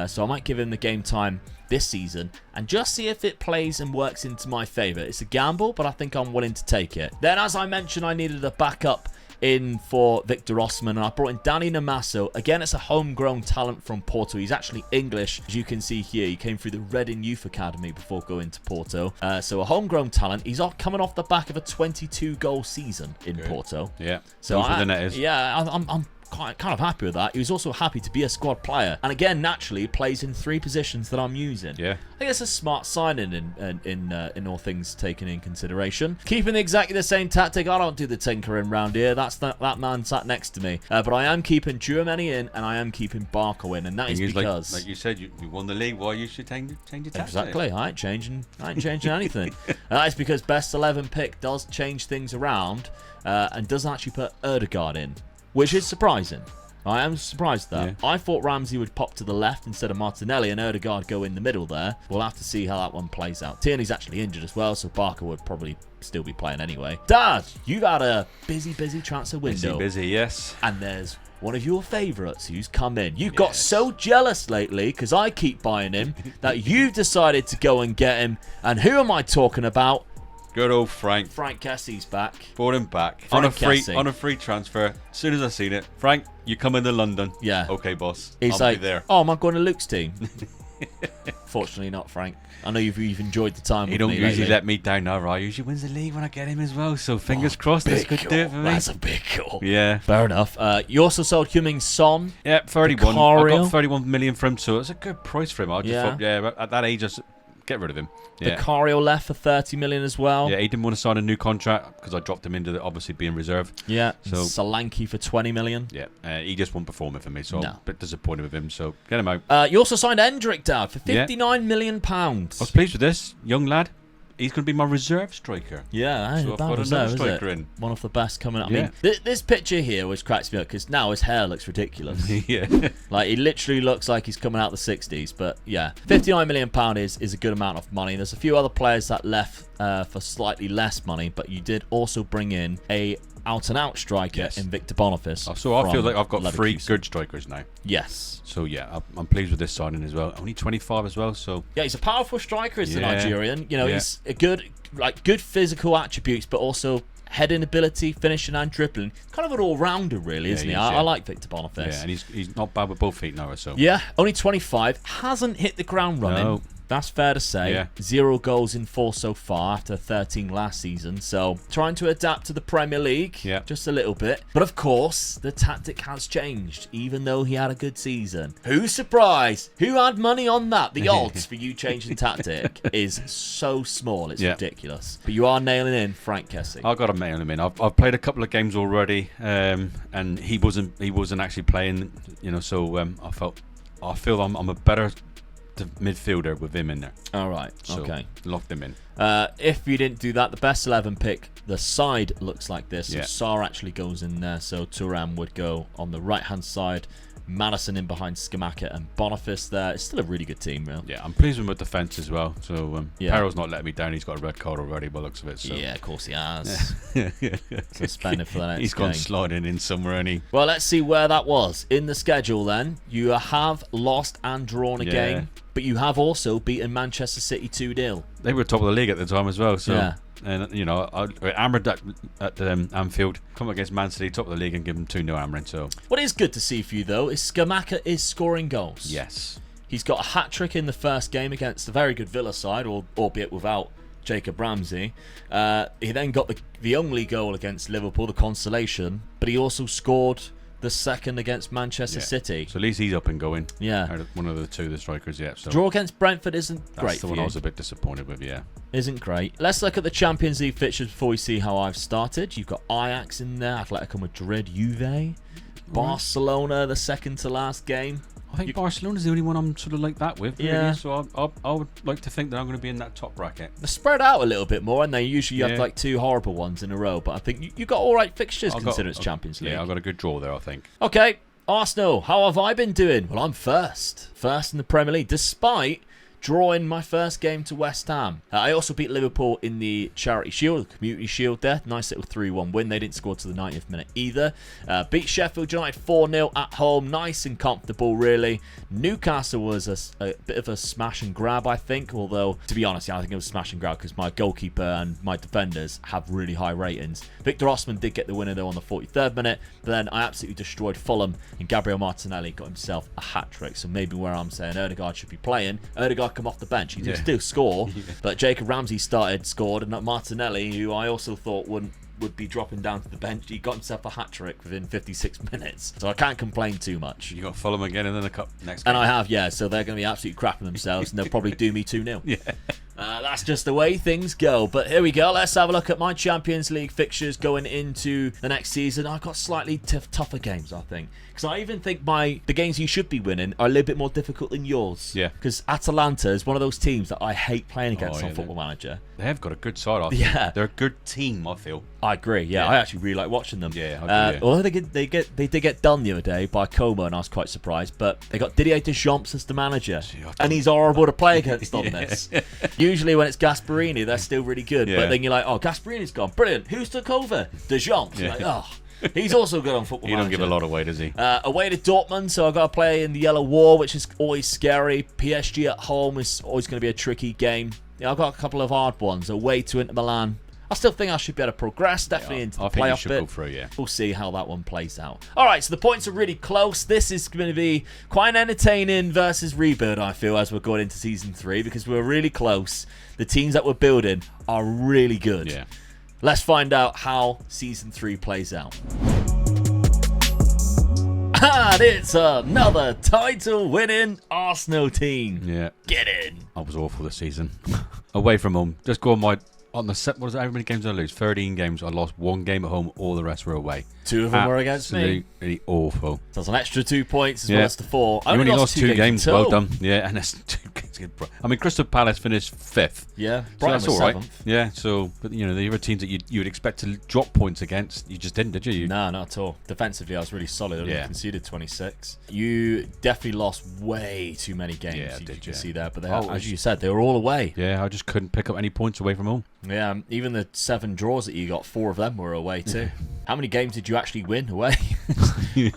So I might give him the game time this season and just see if it plays and works into my favour. It's a gamble, but I think I'm willing to take it. Then, as I mentioned, I needed a backup in for Victor Osimhen, and I brought in Danny Namaso. Again, it's a homegrown talent from Porto. He's actually English, as you can see here. He came through the Reading Youth Academy before going to Porto. So a homegrown talent. He's coming off the back of a 22-goal season in Porto. Yeah, so I'm kind of happy with that. He was also happy to be a squad player, and again, naturally, plays in 3 positions that I'm using. Yeah, I think it's a smart signing in all things taken in consideration. Keeping exactly the same tactic. I don't do the tinkering round here. That's that man sat next to me. But I am keeping Djurmeni in, and I am keeping Barco in, and that is because, like you said, you won the league. Why you should change your tactic? Exactly. I ain't changing anything. That is because best 11 pick does change things around, and doesn't actually put Ødegaard in, which is surprising. I am surprised that. Yeah. I thought Ramsey would pop to the left instead of Martinelli and Ødegaard go in the middle there. We'll have to see how that one plays out. Tierney's actually injured as well, so Barker would probably still be playing anyway. Dad, you've had a busy transfer window. Busy, yes. And there's one of your favourites who's come in. You've got so jealous lately because I keep buying him that you've decided to go and get him. And who am I talking about? Good old Frank. Frank Kessie's back. Brought him back on a free transfer. As soon as I seen it, Frank, you coming to London? Yeah. Okay, boss. He's I'll like, be there. oh, am I going to Luke's team? Fortunately not, Frank. I know you've enjoyed the time with me. He don't usually lately. let me down now, right? He usually wins the league when I get him as well. So fingers crossed, this could do it for me. That's a big call. Yeah. Fair enough. You also sold Heung-min Son. Yeah, 31. Vicario. I got 31 million for him, so it's a good price for him. I just thought, at that age, just get rid of him. Yeah. Vicario left for 30 million as well. Yeah, he didn't want to sign a new contract because I dropped him into obviously being reserve. Yeah. So Solanke for 20 million. Yeah, he just wasn't performing for me, so I'm a bit disappointed with him. So get him out. You also signed Endrick, Dad, for £59 million. I was pleased with this young lad. He's going to be my reserve striker. Yeah, so I've got another striker in. One of the best coming up. I mean, this picture here which cracks me up because now his hair looks ridiculous. Yeah. Like, he literally looks like he's coming out the 60s. But yeah, £59 million is a good amount of money. There's a few other players that left for slightly less money, but you did also bring in a out-and-out striker in Victor Boniface. So I feel like I've got 3 good strikers now. Yes. So yeah, I'm pleased with this signing as well. Only 25 as well, so yeah, he's a powerful striker. He's a Nigerian. You know, he's a good physical attributes, but also heading ability, finishing and dribbling. Kind of an all-rounder, really, isn't he? I like Victor Boniface. Yeah, and he's not bad with both feet now, so. Yeah, only 25. Hasn't hit the ground running. No. That's fair to say. Yeah. 0 goals in 4 so far after 13 last season. So trying to adapt to the Premier League just a little bit. But of course, the tactic has changed, even though he had a good season. Who's surprised? Who had money on that? The odds for you changing tactic is so small. It's ridiculous. But you are nailing in Frank Kessie. I've got to nail him in. I've played a couple of games already, and he wasn't actually playing. You know, so I feel I'm a better midfielder with him in there. All right. So Okay. locked him in. If you didn't do that, the best 11 pick, the side looks like this. So Yeah. Sarr actually goes in there. So Thuram would go on the right-hand side. Madison in behind Skamaka and Boniface there. It's still a really good team, really. Yeah, I'm pleased with him with defence as well. So Yeah. Perro's not letting me down. He's got a red card already by the looks of it. So. Yeah, of course he has. yeah. Suspended for the next He's gone game. sliding in somewhere, and he. Well, let's see where that was. In the schedule then, you have lost and drawn a Yeah. game, but you have also beaten Manchester City 2-0. They were top of the league at the time as well. So. Yeah. And, you know, I hammered that at Anfield. Come up against Man City, top of the league, and give them 2-0 hammering. So. What is good to see for you, though, is Skamaka is scoring goals. Yes. He's got a hat-trick in the first game against a very good Villa side, albeit without Jacob Ramsey. He then got the only goal against Liverpool, the consolation, but he also scored the second against Manchester City. So at least he's up and going. Yeah. Out of one of the two, the strikers, yeah. So Draw against Brentford isn't that's great the for one you. I was a bit disappointed with, yeah. Isn't great. Let's look at the Champions League fixtures before we see how I've started. You've got Ajax in there, Atletico Madrid, Juve, Barcelona, the second to last game. I think Barcelona's the only one I'm sort of like that with. Really. Yeah. So I would like to think that I'm going to be in that top bracket. They're spread out a little bit more, and they usually have Yeah. like two horrible ones in a row. But I think you got all right fixtures considering it's Champions League. Yeah, I got a good draw there, I think. Okay, Arsenal, how have I been doing? Well, I'm first in the Premier League, despite drawing my first game to West Ham. I also beat Liverpool in the Charity Shield, the Community Shield there. Nice little 3-1 win. They didn't score to the 90th minute either. Beat Sheffield United 4-0 at home. Nice and comfortable, really. Newcastle was a bit of a smash and grab, I think. Although, to be honest, I think it was smash and grab because my goalkeeper and my defenders have really high ratings. Victor Osimhen did get the winner, though, on the 43rd minute. But then I absolutely destroyed Fulham, and Gabriel Martinelli got himself a hat-trick. So maybe where I'm saying Odegaard should be playing, Odegaard come off the bench. He did still score, but Jacob Ramsey scored, and not Martinelli, who I also thought would be dropping down to the bench. He got himself a hat-trick within 56 minutes. So I can't complain too much. You got Fulham again and then the cup next game. And I have, yeah. So they're going to be absolutely crapping themselves, and they'll probably do me 2-0. Yeah. That's just the way things go. But here we go. Let's have a look at my Champions League fixtures going into the next season. I've got slightly tougher games, I think. Because I even think the games you should be winning are a little bit more difficult than yours. Yeah. Because Atalanta is one of those teams that I hate playing against on Football Manager. They have got a good side, I think. Yeah. They're a good team, I feel. I agree. Yeah, I actually really like watching them. Yeah, I do, yeah. Although they did get done the other day by Como, and I was quite surprised. But they got Didier Deschamps as the manager, and he's horrible to play against on this. Usually when it's Gasperini, they're still really good. Yeah. But then you're like, oh, Gasperini's gone, brilliant. Who's took over? Deschamps. You're like, oh. He's also good on Football He Manager. don't give a lot away, does he? Away to Dortmund, so I've got to play in the Yellow Wall, which is always scary. PSG at home is always going to be a tricky game. Yeah, I've got a couple of hard ones. Away to Inter Milan. I still think I should be able to progress, definitely into the I think you playoff should bit. go through, yeah. We'll see how that one plays out. All right, so the points are really close. This is going to be quite an entertaining versus rebuild, I feel, as we're going into Season 3, because we're really close. The teams that we're building are really good. Yeah. Let's find out how Season 3 plays out. And it's another title-winning Arsenal team. Yeah. Get in. I was awful this season. Away from home. Just go on the set. What is it? How many games did I lose? 13 games. I lost one game at home. All the rest were away. 2 of them were against me. Absolutely awful. So that's an extra 2 points as well as the 4. You only lost 2 games. in Well total. done. Yeah, and that's 2 games. I mean, Crystal Palace finished 5th. Yeah, So Brighton that's was all right. 7th. Yeah, so, but you know, the other teams that you would expect to drop points against, you just didn't, did you? No, not at all. Defensively, I was really solid. I only Yeah. conceded 26. You definitely lost way too many games. Yeah, I you did, can yeah. see there. But Oh, as you said, they were all away. Yeah, I just couldn't pick up any points away from home. Yeah, even the 7 draws that you got, 4 of them were away too. How many games did you actually win away?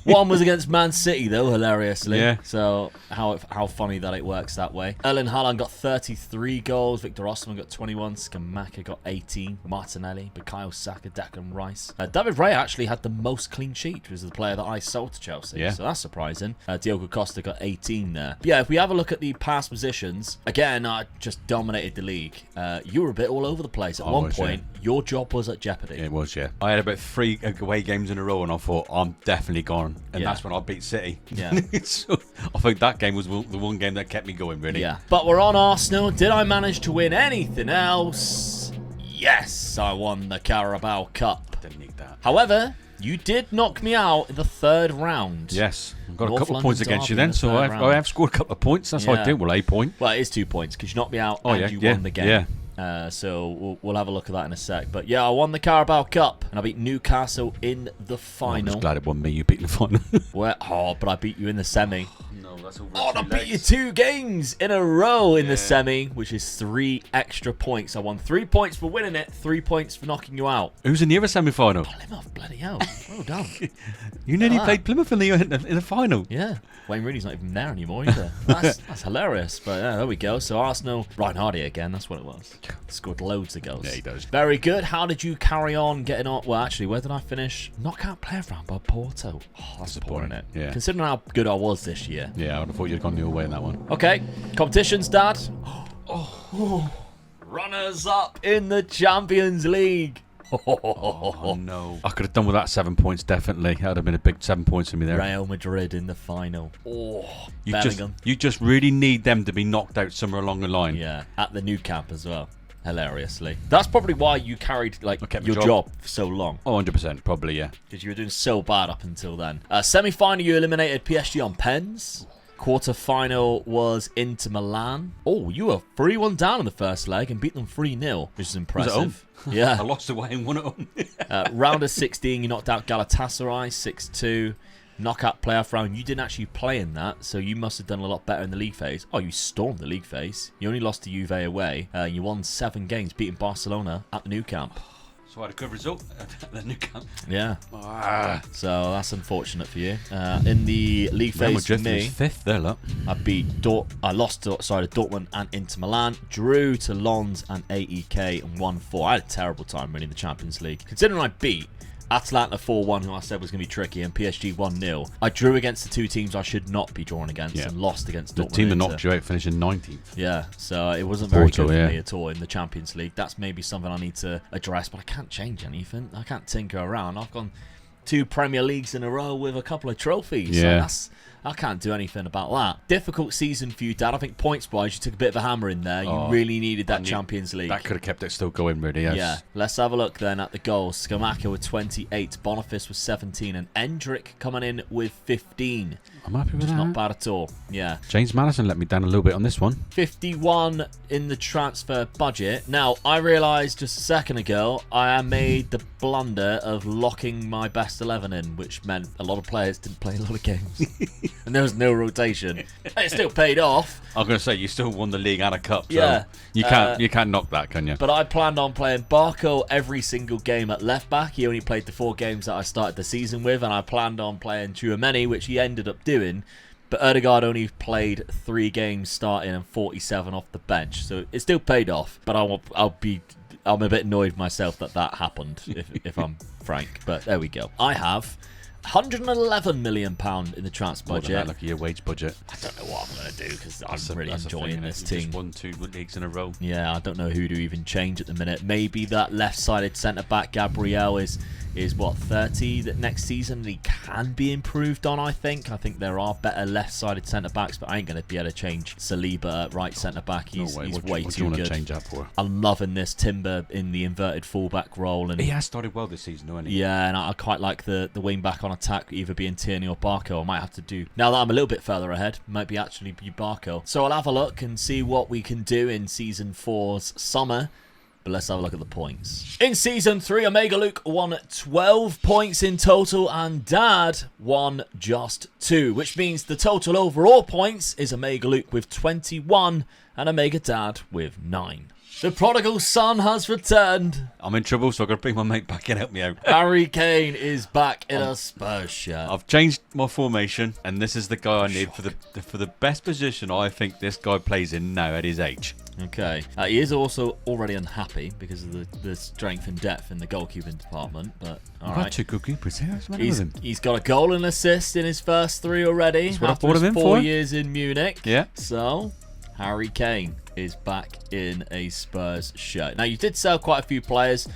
One was against Man City, though, hilariously. Yeah. So how funny that it works that way. Erling Haaland got 33 goals. Victor Osimhen got 21. Skamaka got 18. Martinelli, Bukayo Saka, Declan Rice. David Raya actually had the most clean sheet, which was the player that I sold to Chelsea. Yeah. So that's surprising. Diogo Costa got 18 there. But yeah, if we have a look at the past positions, again, I just dominated the league. You were a bit all over the place. At one point, your job was at jeopardy. It was, yeah. I had about 3 away games in a row, and I thought, I'm definitely gone. And Yeah. that's when I beat City. Yeah. So I think that game was the one game that kept me going, really. Yeah. But we're on Arsenal. Did I manage to win anything else? Yes, I won the Carabao Cup. Didn't need that. However, You did knock me out in the 3rd round. Yes. I've got North a couple of London points against you derby in then, the so third I round. have scored a couple of points. That's how I did. Well, a point. Well, it is 2 points because you knocked me out and you won the game. Yeah. So we'll have a look at that in a sec. But yeah, I won the Carabao Cup and I beat Newcastle in the final. I'm just glad it wasn't me. You beat the final. But I beat you in the semi. No, that's over. I beat you 2 games in a row in the semi, which is 3 extra points. I won 3 points for winning it, 3 points for knocking you out. Who's in the other semi-final? Plymouth, bloody hell. Well done. You nearly played Plymouth in the final. Yeah. Wayne Rooney's not even there anymore either. That's hilarious. But yeah, there we go. So Arsenal, Ryan Hardy again. That's what it was. Scored loads of goals. Yeah, he does. Very good. How did you carry on getting on? Well, actually, where did I finish? Knockout player round by Porto. Oh, that's boring, it? Yeah. Considering how good I was this year. Yeah, I would have thought you'd gone your way in that one. Okay. Competitions, Dad. Runners up in the Champions League. Oh, no. I could have done with that 7 points, definitely. That would have been a big 7 points for me there. Real Madrid in the final. Oh, Bellingham. You just really need them to be knocked out somewhere along the line. Yeah, at the new camp as well. Hilariously. That's probably why you carried your job for so long. Oh, 100%, probably, yeah. Because you were doing so bad up until then. Semi-final, you eliminated PSG on pens. Quarter-final was Inter Milan. Oh, you were 3-1 down in the first leg and beat them 3-0, which is impressive. Was it home? Yeah. I lost away and won at home. Round of 16, you knocked out Galatasaray 6-2. Knockout playoff round, you didn't actually play in that, so you must have done a lot better in the league phase. Oh, you stormed the league phase. You only lost to Juve away. You won 7 games, beating Barcelona at the Nou Camp. So I had a good result at the Nou Camp. Yeah. So that's unfortunate for you. In the league phase for me, 5th there, look. I lost to Dortmund and Inter Milan, drew to Lens and AEK and 1-4. I had a terrible time winning the Champions League. Considering I beat Atalanta 4-1, who I said was going to be tricky, and PSG 1-0. I drew against the 2 teams I should not be drawn against and lost against Dortmund. The team that knocked you out finishing 19th. Yeah, so it wasn't very Porto, good for me at all in the Champions League. That's maybe something I need to address, but I can't change anything. I can't tinker around. I've gone 2 Premier Leagues in a row with a couple of trophies. Yeah. So I can't do anything about that. Difficult season for you, Dad. I think points-wise, you took a bit of a hammer in there. You really needed that Champions League. That could have kept it still going, really, yes. Yeah. Let's have a look then at the goals. Skamaka with 28, Boniface with 17, and Endrick coming in with 15. I'm happy with that. Not bad at all. Yeah. James Madison let me down a little bit on this one. 51 in the transfer budget. Now, I realised just a second ago I made the blunder of locking my best 11 in, which meant a lot of players didn't play a lot of games. And there was no rotation. It still paid off. I was going to say, you still won the league and a cup. So Yeah. you can't knock that, can you? But I planned on playing Barco every single game at left back. He only played the 4 games that I started the season with, and I planned on playing Tchouaméni, which he ended up doing. But Ødegaard only played 3 games starting and 47 off the bench, so it still paid off. But I'm a bit annoyed myself that happened, if I'm frank. But there we go. I have £111 million in the transfer budget. Look at your wage budget. I don't know what I'm going to do because I'm really enjoying this team. Just won 2 leagues in a row. Yeah, I don't know who to even change at the minute. Maybe that left-sided centre-back, Gabriel, is what, 30 that next season, and he can be improved on, I think. I think there are better left-sided centre-backs, but I ain't going to be able to change Saliba at right centre-back. He's way too good. What do you want to change that for? I'm loving this Timber in the inverted fullback role. And he has started well this season, hasn't he? Yeah, and I quite like the wing-back on attack, either being Tierney or Barco. I might have to do, now that I'm a little bit further ahead, might be actually be Barco. So I'll have a look and see what we can do in Season 4's summer. But let's have a look at the points. In Season 3, Omega Luke won 12 points in total, and Dad won just 2, which means the total overall points is Omega Luke with 21 and Omega Dad with 9. The prodigal son has returned. I'm in trouble, so I've got to bring my mate back in and help me out. Harry Kane is back in a Spurs shirt. I've changed my formation, and this is the guy I need for the best position I think this guy plays in now at his age. Okay. He is also already unhappy because of the strength and depth in the goalkeeping department, but all right. Got 2 good keepers here. What's the matter with him? He's got a goal and assist in his first 3 already. That's what I after brought him his in 4 for. years in Munich. Yeah. So, Harry Kane is back in a Spurs shirt. Now, you did sell quite a few players.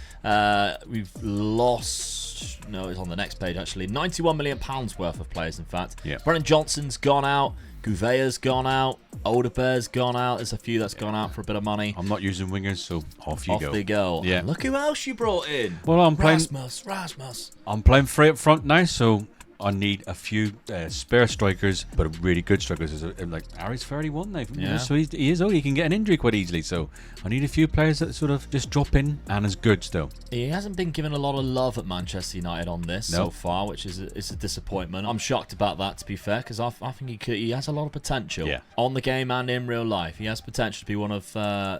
We've lost... No, it's on the next page, actually. £91 million worth of players, in fact. Yeah. Brennan Johnson's gone out. Gouvea's gone out. Odebear's gone out. There's a few that's gone out for a bit of money. I'm not using wingers, so off you go. Off they go. Yeah. Look who else you brought in. Well, I'm playing. Rasmus. I'm playing free up front now, so I need a few spare strikers, but really good strikers. Like Harry's 31 now, Yeah. So he is old. He can get an injury quite easily. So I need a few players that sort of just drop in and is good still. He hasn't been given a lot of love at Manchester United on this so far, which is a disappointment. I'm shocked about that, to be fair, because I think he has a lot of potential. Yeah. On the game and in real life. He has potential to be one of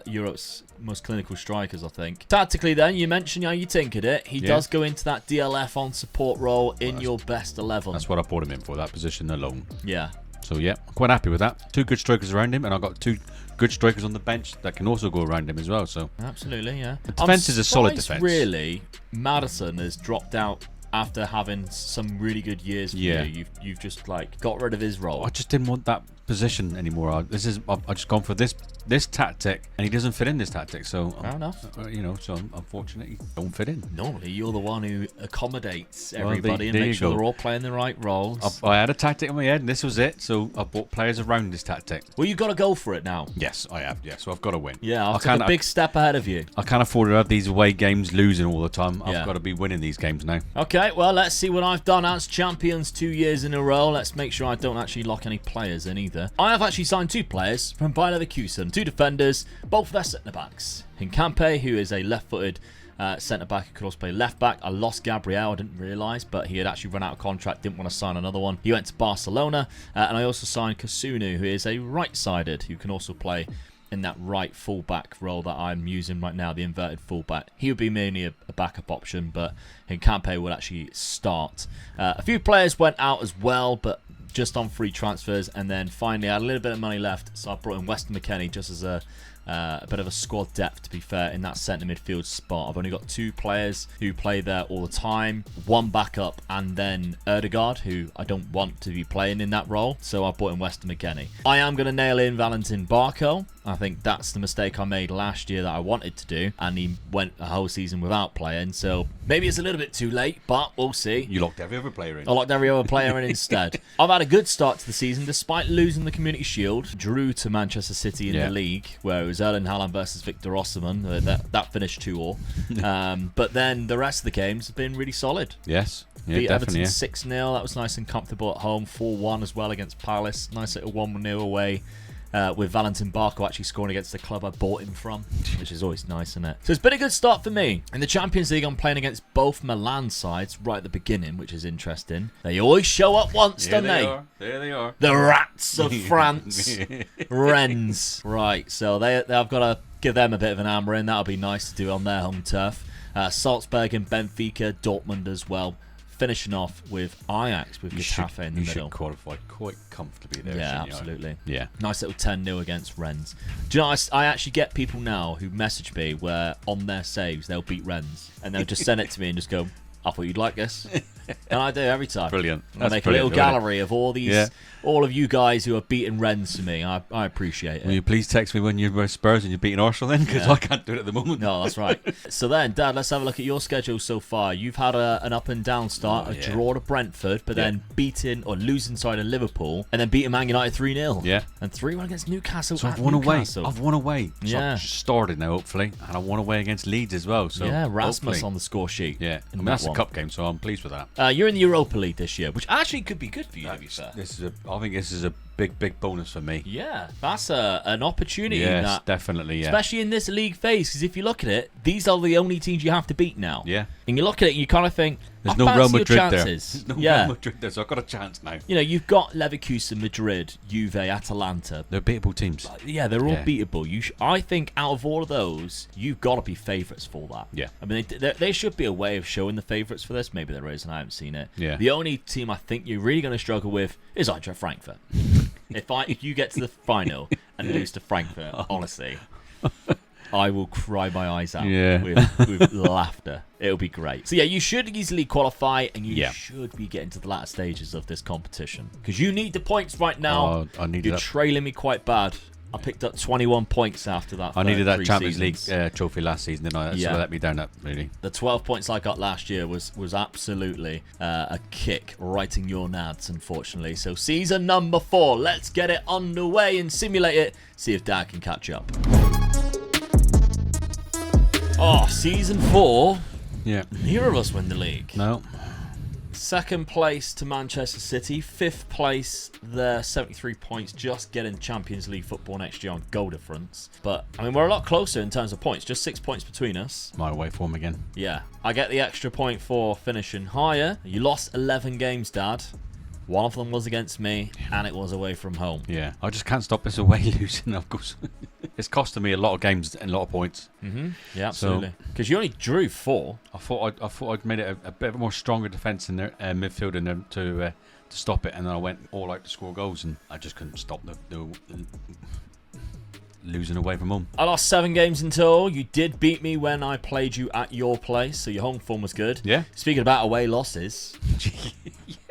Europe's most clinical strikers, I think. Tactically, then, you mentioned how you tinkered it. He does go into that DLF on support role in your best 11. That's what I brought him in for, that position alone. Yeah. So yeah, I'm quite happy with that. 2 good strikers around him, and I've got 2 good strikers on the bench that can also go around him as well. So Absolutely, yeah. the defense is a solid defense. Really, Maddison has dropped out after having some really good years for you. You've just like got rid of his role. I just didn't want that position anymore. I've just gone for this tactic, and he doesn't fit in this tactic. So Fair enough. So unfortunately, he don't fit in. Normally, you're the one who accommodates Well, everybody and there makes you sure go. they're all playing the right roles. I had a tactic in my head, and this was it. So I brought players around this tactic. Well, you've got to go for it now. Yes, I have. Yeah, so I've got to win. Yeah, I'll take a big step ahead of you. I can't afford to have these away games losing all the time. Yeah. I've got to be winning these games now. Okay, well, let's see what I've done as champions 2 years in a row. Let's make sure I don't actually lock any players in either. I have actually signed 2 players from Bayer Leverkusen, 2 defenders, both of their centre-backs. Hincampe, who is a left-footed centre-back who could also play left-back. I lost Gabriel, I didn't realise, but he had actually run out of contract, didn't want to sign another one. He went to Barcelona, and I also signed Kasunu, who is a right-sided, who can also play in that right fullback role that I'm using right now, the inverted fullback. He would be mainly a backup option, but Hincampe would actually start. A few players went out as well, but just on free transfers, and then finally I had a little bit of money left, so I brought in Weston McKennie just as a bit of a squad depth, to be fair, in that centre midfield spot. I've only got 2 players who play there all the time, 1 backup, and then Erdegaard, who I don't want to be playing in that role, so I brought in Weston McKennie. I am going to nail in Valentin Barco. I think that's the mistake I made last year that I wanted to do, and he went a whole season without playing, so maybe it's a little bit too late, but we'll see. You locked every other player in. I locked every other player in instead. I've had a good start to the season, despite losing the Community Shield. Drew to Manchester City in the league, where it was Erling Haaland versus Victor Osimhen. That finished 2-2. But then the rest of the games have been really solid. Yes. Yeah, Beat definitely. Everton 6-0. That was nice and comfortable at home. 4-1 as well against Palace. Nice little 1-0 away. With Valentin Barco actually scoring against the club I bought him from, which is always nice, isn't it? So it's been a good start for me. In the Champions League, I'm playing against both Milan sides right at the beginning, which is interesting. They always show up once, don't they? There they are. The Rats of France. Rennes. Right, so I've got to give them a bit of an hammering. That'll be nice to do on their home turf. Salzburg and Benfica, Dortmund as well. Finishing off with Ajax with Getafe in the middle. You should qualify quite comfortably there. Yeah, absolutely. Yeah. Nice little 10-0 against Rennes. Do you know, I actually get people now who message me where on their saves they'll beat Rennes and they'll just send it to me and just go, I thought you'd like this. And I do every time. Brilliant. I make a little gallery of all these, all of you guys who are beating Rennes to me. I appreciate it. Will you please text me when you're Spurs and you're beating Arsenal then? Because I can't do it at the moment. No, that's right. So then, Dad, let's have a look at your schedule so far. You've had an up and down start, a draw to Brentford, but then beating or losing side to Liverpool, and then beating Man United 3-0. Yeah. And 3-1 against Newcastle. So I've won away. Newcastle. I've won away. So Yeah. I've started now, hopefully. And I won away against Leeds as well. So yeah, Rasmus hopefully. on the score sheet. Yeah. in That's that a one. cup game, so I'm pleased with that. You're in the Europa League this year, which actually could be good for you, to be fair. I think this is a big bonus for me. Yeah, that's an opportunity. Yes, that, definitely, yeah. especially in this league phase, because if you look at it, these are the only teams you have to beat now. Yeah. And you look at it, you kind of think, There's I no fancy Real your Madrid there. chances. There's no Yeah. Real Madrid there, so I've got a chance now. You know, you've got Leverkusen, Madrid, Juve, Atalanta. They're beatable teams. Yeah, they're all Yeah. beatable. I think out of all of those, you've got to be favourites for that. Yeah. I mean, they should be a way of showing the favourites for this. Maybe there is, and I haven't seen it. Yeah. The only team I think you're really going to struggle with is Eintracht Frankfurt. If you get to the final and lose to Frankfurt, honestly, I will cry my eyes out with laughter. It'll be great. So yeah, you should easily qualify, and you should be getting to the latter stages of this competition because you need the points right now. I need You're that. trailing me quite bad I picked up 21 points after that. I needed that 3 Champions League seasons. trophy last season, didn't I? That sort of let me down, that really. The 12 points I got last year was absolutely a kick right in your nads, unfortunately. So season number 4, let's get it underway and simulate it. See if Dad can catch up. Oh, season 4. Yeah. Neither of us win the league. No. Second place to Manchester City. 5th place there, 73 points, just getting Champions League football next year on goal difference. But, I mean, we're a lot closer in terms of points. Just 6 points between us. Mile away from again. Yeah. I get the extra point for finishing higher. You lost 11 games, Dad. One of them was against me, and it was away from home. Yeah. I just can't stop this away losing, of course. It's costing me a lot of games and a lot of points. Yeah, absolutely. Because you only drew 4. I thought I'd made it a bit more stronger defence in their midfield in there to stop it, and then I went all out to score goals, and I just couldn't stop the losing away from home. I lost 7 games in total. You did beat me when I played you at your place, so your home form was good. Yeah. Speaking about away losses,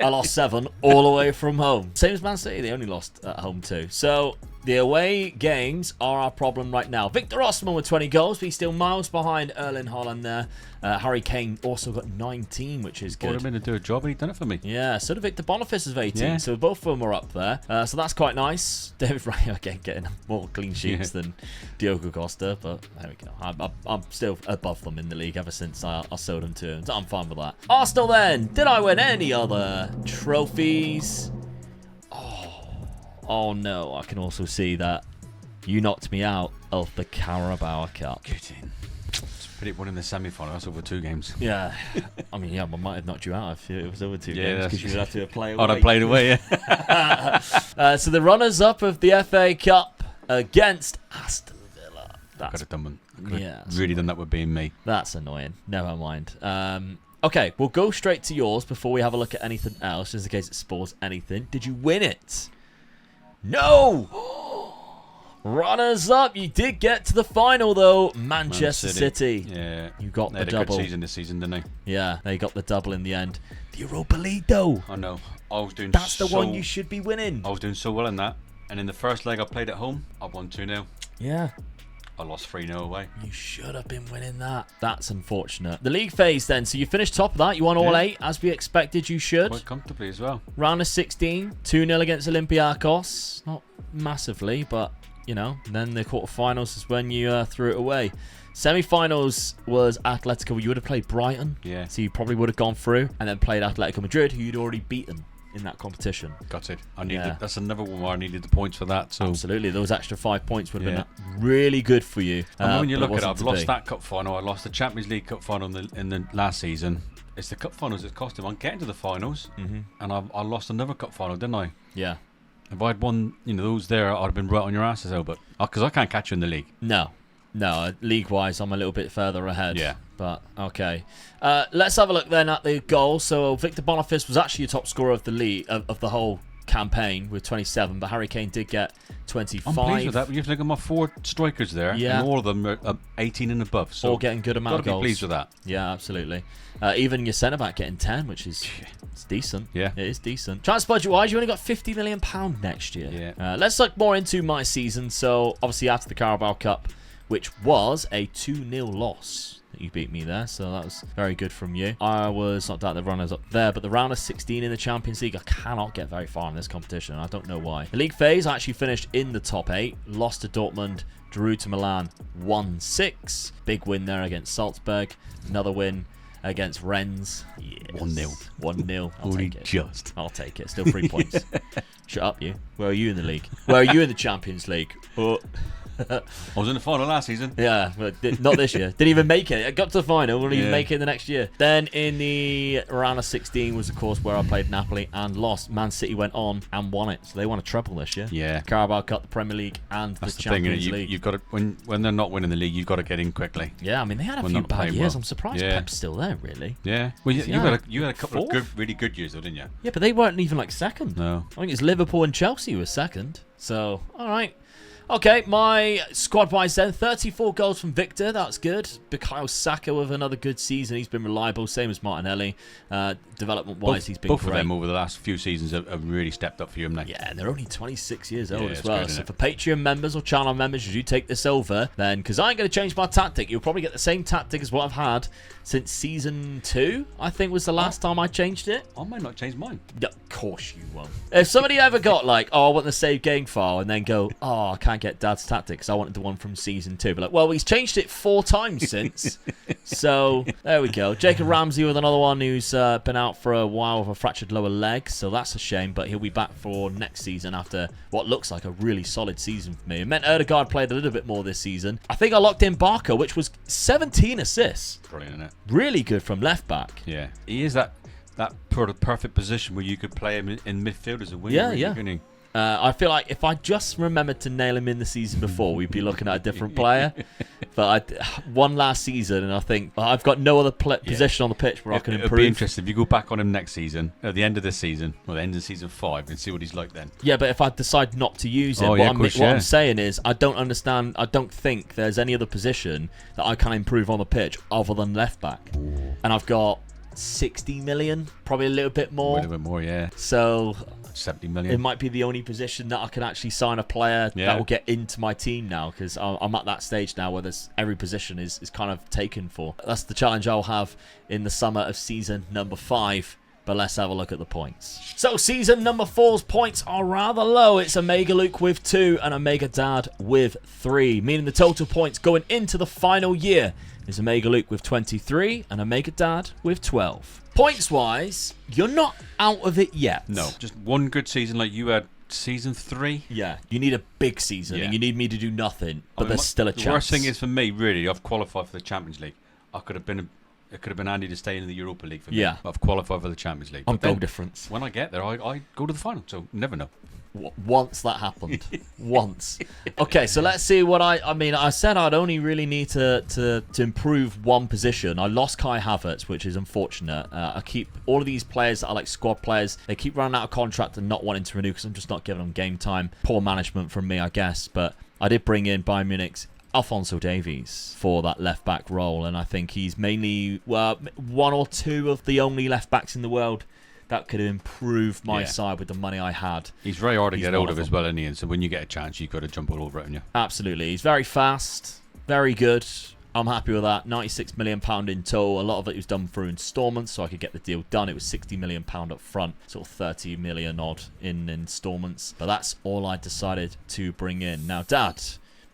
I lost 7 all the way from home. Same as Man City, they only lost at home too. So the away games are our problem right now. Victor Osimhen with 20 goals, but he's still miles behind Erling Haaland there. Harry Kane also got 19, which is good. Brought him in to do a job, and he'd done it for me. Yeah, so did Victor Boniface is 18, Yeah. so both of them are up there. So that's quite nice. David Raya again getting more clean sheets than Diogo Costa, but there we go. I'm still above them in the league ever since I sold them to him, so I'm fine with that. Arsenal then, did I win any other trophies? Oh no, I can also see that you knocked me out of the Carabao Cup. Good in. Pretty one in the semi-final. That's over 2 games. Yeah, I mean, yeah, I might have knocked you out if it was over 2 games because you would have to play away. I'd have played away, yeah. So the runners-up of the FA Cup against Aston Villa. Could That's have done one. yeah, Really done that with being me. that's annoying. Never mind. Okay, we'll go straight to yours before we have a look at anything else, just in case it spoils anything. Did you win it? No! Runners up. You did get to the final, though. Manchester City. Yeah. You got They the had a double. good season this season, didn't they? Yeah, they got the double in the end. The Europa League, though. I know. I was doing That's the one you should be winning. I was doing so well in that. And in the first leg I played at home, I won 2-0. Yeah. I lost 3-0 away. You should have been winning that. That's unfortunate. The league phase then. So you finished top of that. You won all 8, as we expected you should. Quite comfortably as well. Round of 16, 2-0 against Olympiacos. Not massively, but, you know. Then the quarterfinals is when you threw it away. Semi-finals was Atletico. You would have played Brighton. Yeah. So you probably would have gone through. And then played Atletico Madrid, who you'd already beaten in that competition. Got it. I needed. Yeah. That's another one where I needed the points for that. So Absolutely. Those extra 5 points would have been really good for you. I mean, when you but look at it, wasn't I've to lost be. that cup final. I lost the Champions League cup final in the last season. It's the cup finals that cost him. I'm getting to the finals, and I lost another cup final, didn't I? Yeah. If I'd won, those there, I'd have been right on your asses out. But because I can't catch you in the league. No, league-wise, I'm a little bit further ahead. Yeah. But, okay. Let's have a look then at the goals. So, Victor Boniface was actually your top scorer of the league, of the whole campaign with 27, but Harry Kane did get 25. I'm pleased with that. You look at my 4 strikers there, Yeah. and all of them are 18 and above. So All getting good amount of gotta goals. be pleased with that. Yeah, absolutely. Even your centre-back getting 10, which is it's decent. Yeah. It is decent. Transfer budget-wise, you only got £50 million next year. Yeah. Let's look more into my season. So, obviously, after the Carabao Cup, which was a 2-0 loss. You beat me there, so that was very good from you. I was not doubt the runners up there, but the round of 16 in the Champions League, I cannot get very far in this competition. I don't know why. The league phase, I actually finished in the top 8, lost to Dortmund, drew to Milan 1-6. Big win there against Salzburg. Another win against Rennes. Yes. 1-0. 1-0. I'll Only take it. just. I'll take it. Still 3 points. Shut up, you. Where are you in the league? Where are you in the Champions League? Oh. I was in the final last season. Yeah, but not this year. Didn't even make it. I got to the final. Wouldn't even Yeah. make it the next year. Then in the round of 16 was, of course, where I played Napoli and lost. Man City went on and won it. So they won a treble this year. Yeah. Carabao Cup, the Premier League, and That's the the thing. Champions League. You've got to, when they're not winning the league, you've got to get in quickly. Yeah, I mean, they had a When few not bad playing years. well. I'm surprised Yeah. Pep's still there, really. Yeah. Well, you Yeah. had a couple of Fourth? really good years, though, didn't you? Yeah, but they weren't even like second. No. I think it's Liverpool and Chelsea was second. So, all right. Okay, my squad-wise then, 34 goals from Victor. That's good. Bukayo Saka with another good season. He's been reliable, same as Martinelli. Development-wise, he's been both great. of them over the last few seasons have really stepped up for you, haven't they? Yeah, and they're only 26 years old as it's well. good, So isn't for Patreon members or channel members, should you take this over, then, because I ain't going to change my tactic. You'll probably get the same tactic as what I've had since Season 2, I think was the last time I changed it. I might not change mine. Yeah, of course you won't. If somebody ever got like, oh, I want the save game file, and then go, oh, I can't get Dad's tactics, I wanted the one from Season 2. But like, well, he's changed it 4 times since. So, there we go. Jacob Ramsey with another one who's been out for a while with a fractured lower leg, so that's a shame, but he'll be back for next season after what looks like a really solid season for me. It meant Erdegaard played a little bit more this season. I think I locked in Barker, which was 17 assists. Brilliant, isn't it? Really good from left back. Yeah. He is that perfect position where you could play him in midfield as a winger. Yeah, really, yeah. couldn't he? I feel like if I just remembered to nail him in the season before, we'd be looking at a different player. But one last season, and I think I've got no other position on the pitch where I can improve. It'd be interesting if you go back on him next season, at the end of this season, or the end of season 5, and see what he's like then. Yeah, but if I decide not to use him, what I'm saying is I don't understand. I don't think there's any other position that I can improve on the pitch other than left back. Ooh. And I've got 60 million, probably a little bit more. A little bit more, yeah. So 70 million. It might be the only position that I can actually sign a player that will get into my team now, because I'm at that stage now where every position is kind of taken for. That's the challenge I'll have in the summer of season number 5. But let's have a look at the points. So season number 4's points are rather low. It's Omega Luke with 2 and Omega Dad with 3, meaning the total points going into the final year is Omega Luke with 23 and Omega Dad with 12. Points-wise, you're not out of it yet. No, just one good season like you had season 3. Yeah, you need a big season and you need me to do nothing, but there's still a chance. The worst thing is for me, really, I've qualified for the Champions League. It could have been handy to stay in the Europa League for me. Yeah. I've qualified for the Champions League. On goal difference. When I get there, I go to the final, so never know. Once that happened. Once. Okay, so let's see what I said I'd only really need to improve one position. I lost Kai Havertz, which is unfortunate. I keep all of these players that are like squad players, they keep running out of contract and not wanting to renew because I'm just not giving them game time. Poor management from me, I guess. But I did bring in Bayern Munich's Alphonso Davies for that left-back role, and I think he's mainly one or two of the only left-backs in the world that could have improved my side with the money I had. He's very hard to get hold of as well, isn't he? And so when you get a chance, you've got to jump all over it, haven't you? Absolutely. He's very fast, very good. I'm happy with that. £96 million in total. A lot of it was done through installments, so I could get the deal done. It was £60 million up front, sort of 30 million odd in installments. But that's all I decided to bring in. Now, Dad,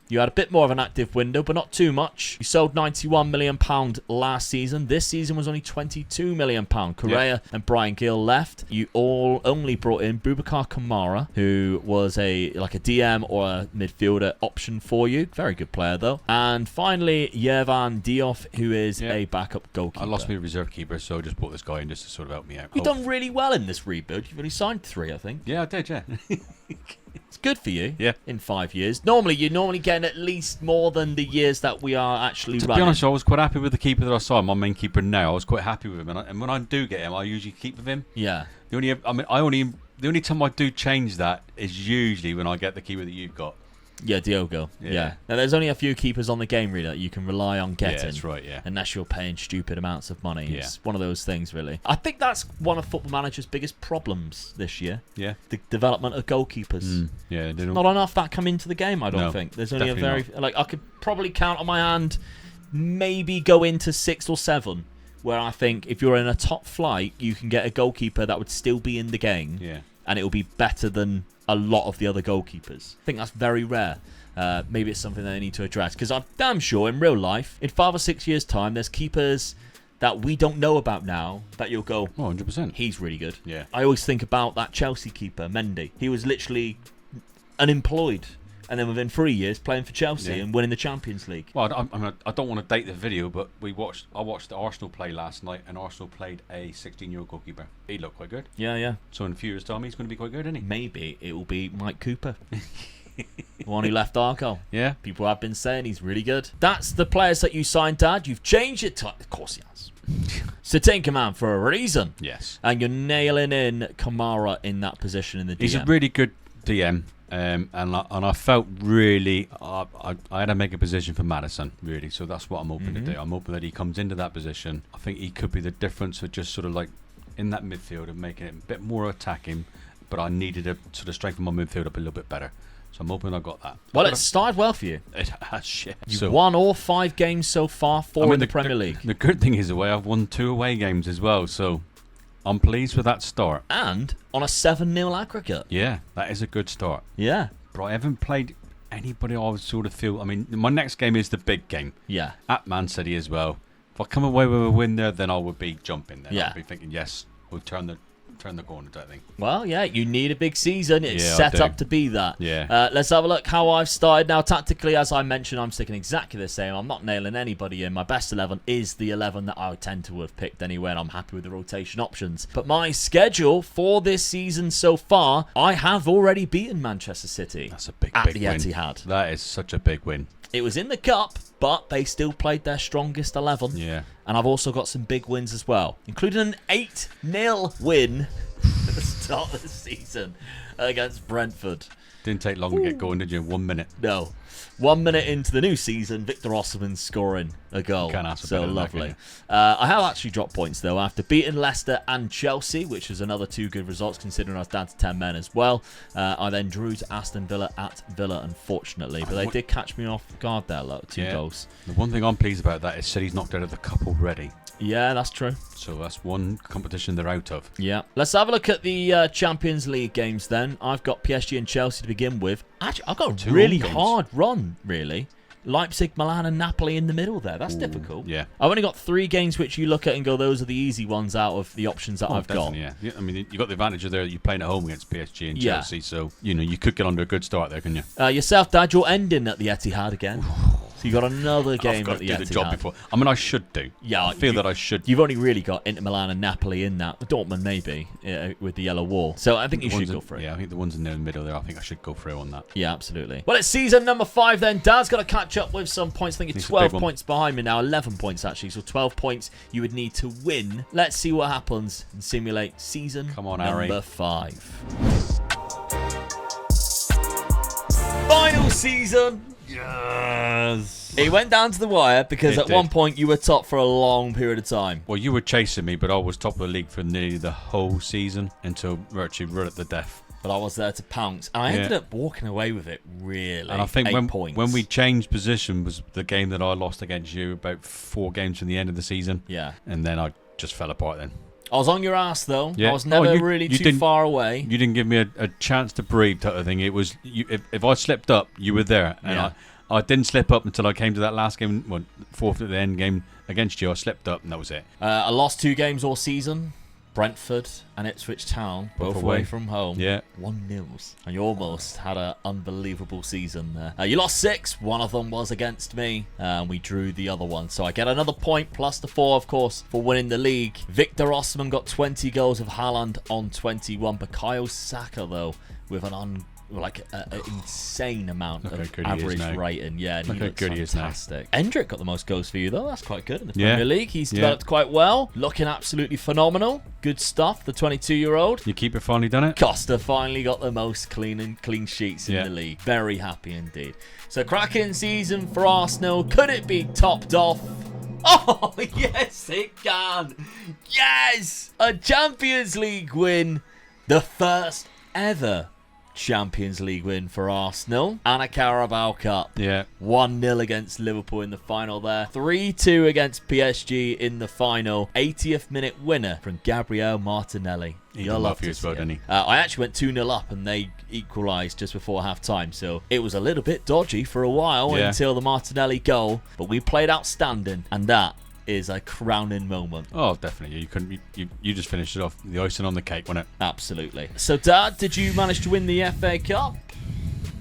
you had a bit more of an active window, but not too much. You sold £91 million last season. This season was only £22 million. Correa and Brian Gill left. You all only brought in Boubacar Kamara, who was a DM or a midfielder option for you. Very good player, though. And finally, Yervan Diouf, who is a backup goalkeeper. I lost my reserve keeper, so I just brought this guy in just to sort of help me out. You've done really well in this rebuild. You've only signed 3, I think. Yeah, I did, yeah. It's good for you. Yeah. In 5 years. You're getting at least more than the years that we are actually running. To be honest, I was quite happy with the keeper that I signed, my main keeper now. I was quite happy with him, and when I do get him, I usually keep with him. Yeah. The only time I do change that is usually when I get the keeper that you've got. Yeah, Diogo. Yeah. Now, there's only a few keepers on the game, really, that you can rely on getting. Yeah, that's right, yeah. Unless you're paying stupid amounts of money. Yeah. It's one of those things, really. I think that's one of Football Manager's biggest problems this year. Yeah. The development of goalkeepers. Yeah. Not enough that come into the game, I don't think. There's only a very... Not. I could probably count on my hand, maybe go into 6 or 7, where I think if you're in a top flight, you can get a goalkeeper that would still be in the game. Yeah. And it will be better than a lot of the other goalkeepers. I think that's very rare. Maybe it's something they need to address, because I'm damn sure in real life, in 5 or 6 years' time, there's keepers that we don't know about now that you'll go, 100%. He's really good. Yeah. I always think about that Chelsea keeper, Mendy. He was literally unemployed, and then within 3 years playing for Chelsea and winning the Champions League. Well, I don't want to date the video, but I watched Arsenal play last night, and Arsenal played a 16-year-old goalkeeper. He looked quite good. Yeah. So in a few years' time, he's going to be quite good, isn't he? Maybe it will be Mike Cooper. The one who left Argyle. Yeah. People have been saying he's really good. That's the players that you signed, Dad. You've changed it to... Of course he has. Satinka man for a reason. Yes. And you're nailing in Kamara in that position in the DM. He's a really good DM. And I felt really I had to make a position for Maddison, really. So that's what I'm hoping to do. I'm hoping that he comes into that position. I think he could be the difference of just sort of like in that midfield and making it a bit more attacking. But I needed to sort of strengthen my midfield up a little bit better. So I'm hoping I got that. Well, it started well for you. It has shit. You've won all 5 games so far, 4 in the Premier League. The good thing is I've won 2 away games as well. So I'm pleased with that start. And on a 7-0 aggregate. Yeah, that is a good start. Yeah. But I haven't played anybody I would sort of feel... I mean, my next game is the big game. Yeah. At Man City as well. If I come away with a win there, then I would be jumping there. Yeah. I'd be thinking, yes, we'll turn the corner type thing. Well, yeah, you need a big season. It's set up to be that. Yeah. Let's have a look how I've started. Now, tactically, as I mentioned, I'm sticking exactly the same. I'm not nailing anybody in. My best 11 is the 11 that I tend to have picked anyway, and I'm happy with the rotation options. But my schedule for this season so far, I have already beaten Manchester City. That's a big at the the win. Etihad. That is such a big win. It was in the Cup, but they still played their strongest 11. Yeah. And I've also got some big wins as well, including an 8-0 win at the start of the season against Brentford. Didn't take long to get going, did you? 1 minute. No. 1 minute into the new season, Victor Osimhen scoring a goal. Can't ask for so better than that, lovely. can I have actually dropped points, though, after beating Leicester and Chelsea, which was another 2 good results, considering I was down to 10 men as well. I then drew to Aston Villa at Villa, unfortunately. But they did catch me off guard there, 2 goals. The one thing I'm pleased about that is City's knocked out of the cup already. Yeah, that's true. So that's one competition they're out of. Yeah. Let's have a look at the Champions League games then. I've got PSG and Chelsea to begin with. Actually, I've got a 2 really home games. hard run, really. Leipzig, Milan and Napoli in the middle there. That's difficult. Yeah. I've only got 3 games which you look at and go, those are the easy ones out of the options that I've got. Yeah. I mean, you've got the advantage of there that you're playing at home against PSG and Yeah. Chelsea, so, you could get under a good start there, can you? Yourself, Dad, you're ending at the Etihad again. So you got another game I've got at the to Etihad. do the job before. I mean, I should do. Yeah, I feel that I should. You've only really got Inter Milan and Napoli in that. Dortmund maybe with the yellow wall. So I think you should go for it. Yeah, I think the ones in there in the middle there, I think I should go through on that. Yeah, absolutely. Well, it's season number 5 then. Dad's got to catch up with some points. I think you're It's a 12 big one. points behind me now. 11 points, actually. So 12 points you would need to win. Let's see what happens and simulate season Come on, number Harry. 5. Final season. Yes. It went down to the wire because It at did. one point you were top for a long period of time. Well, you were chasing me, but I was top of the league for nearly the whole season until virtually right at the death. But I was there to pounce. And I ended up walking away with it, really. And I think 8 points. when we changed position was the game that I lost against you about 4 games from the end of the season. Yeah. And then I just fell apart then. I was on your ass, though. Yeah. I was never Oh, you really too didn't- far away. You didn't give me a chance to breathe type of thing. It was if I slipped up, you were there. And Yeah. I didn't slip up until I came to that last game, 4th at the end game against you. I slipped up and that was it. I lost 2 games all season. Brentford and Ipswich Town, both away from home. Yeah. 1-0. And you almost had an unbelievable season there. You lost 6. One of them was against me. We drew the other one. So I get another point plus the 4, of course, for winning the league. Victor Osimhen got 20 goals of Haaland on 21. Bukayo Saka, though, with an insane amount Look how of good he is average now. rating. Yeah, and Look he how looks good he is now. fantastic. Endrick got the most goals for you, though. That's quite good in the Yeah. Premier League. He's Yeah. developed quite well. Looking absolutely phenomenal. Good stuff, the 22-year-old. Your keeper finally done it. Costa finally got the most clean sheets in Yeah. the league. Very happy indeed. So cracking season for Arsenal. Could it be topped off? Oh, yes, it can. Yes! A Champions League win. The first ever Champions League win for Arsenal. And a Carabao Cup. Yeah. 1-0 against Liverpool in the final there. 3-2 against PSG in the final. 80th minute winner from Gabriel Martinelli. He You'll done love well for you to as well, see it. didn't he? I actually went 2-0 up and they equalised just before half-time. So it was a little bit dodgy for a while Yeah. until the Martinelli goal. But we played outstanding. And that is a crowning moment. Oh, definitely. You couldn't. You just finished it off. The icing on the cake, wasn't it? Absolutely. So, Dad, did you manage to win the FA Cup?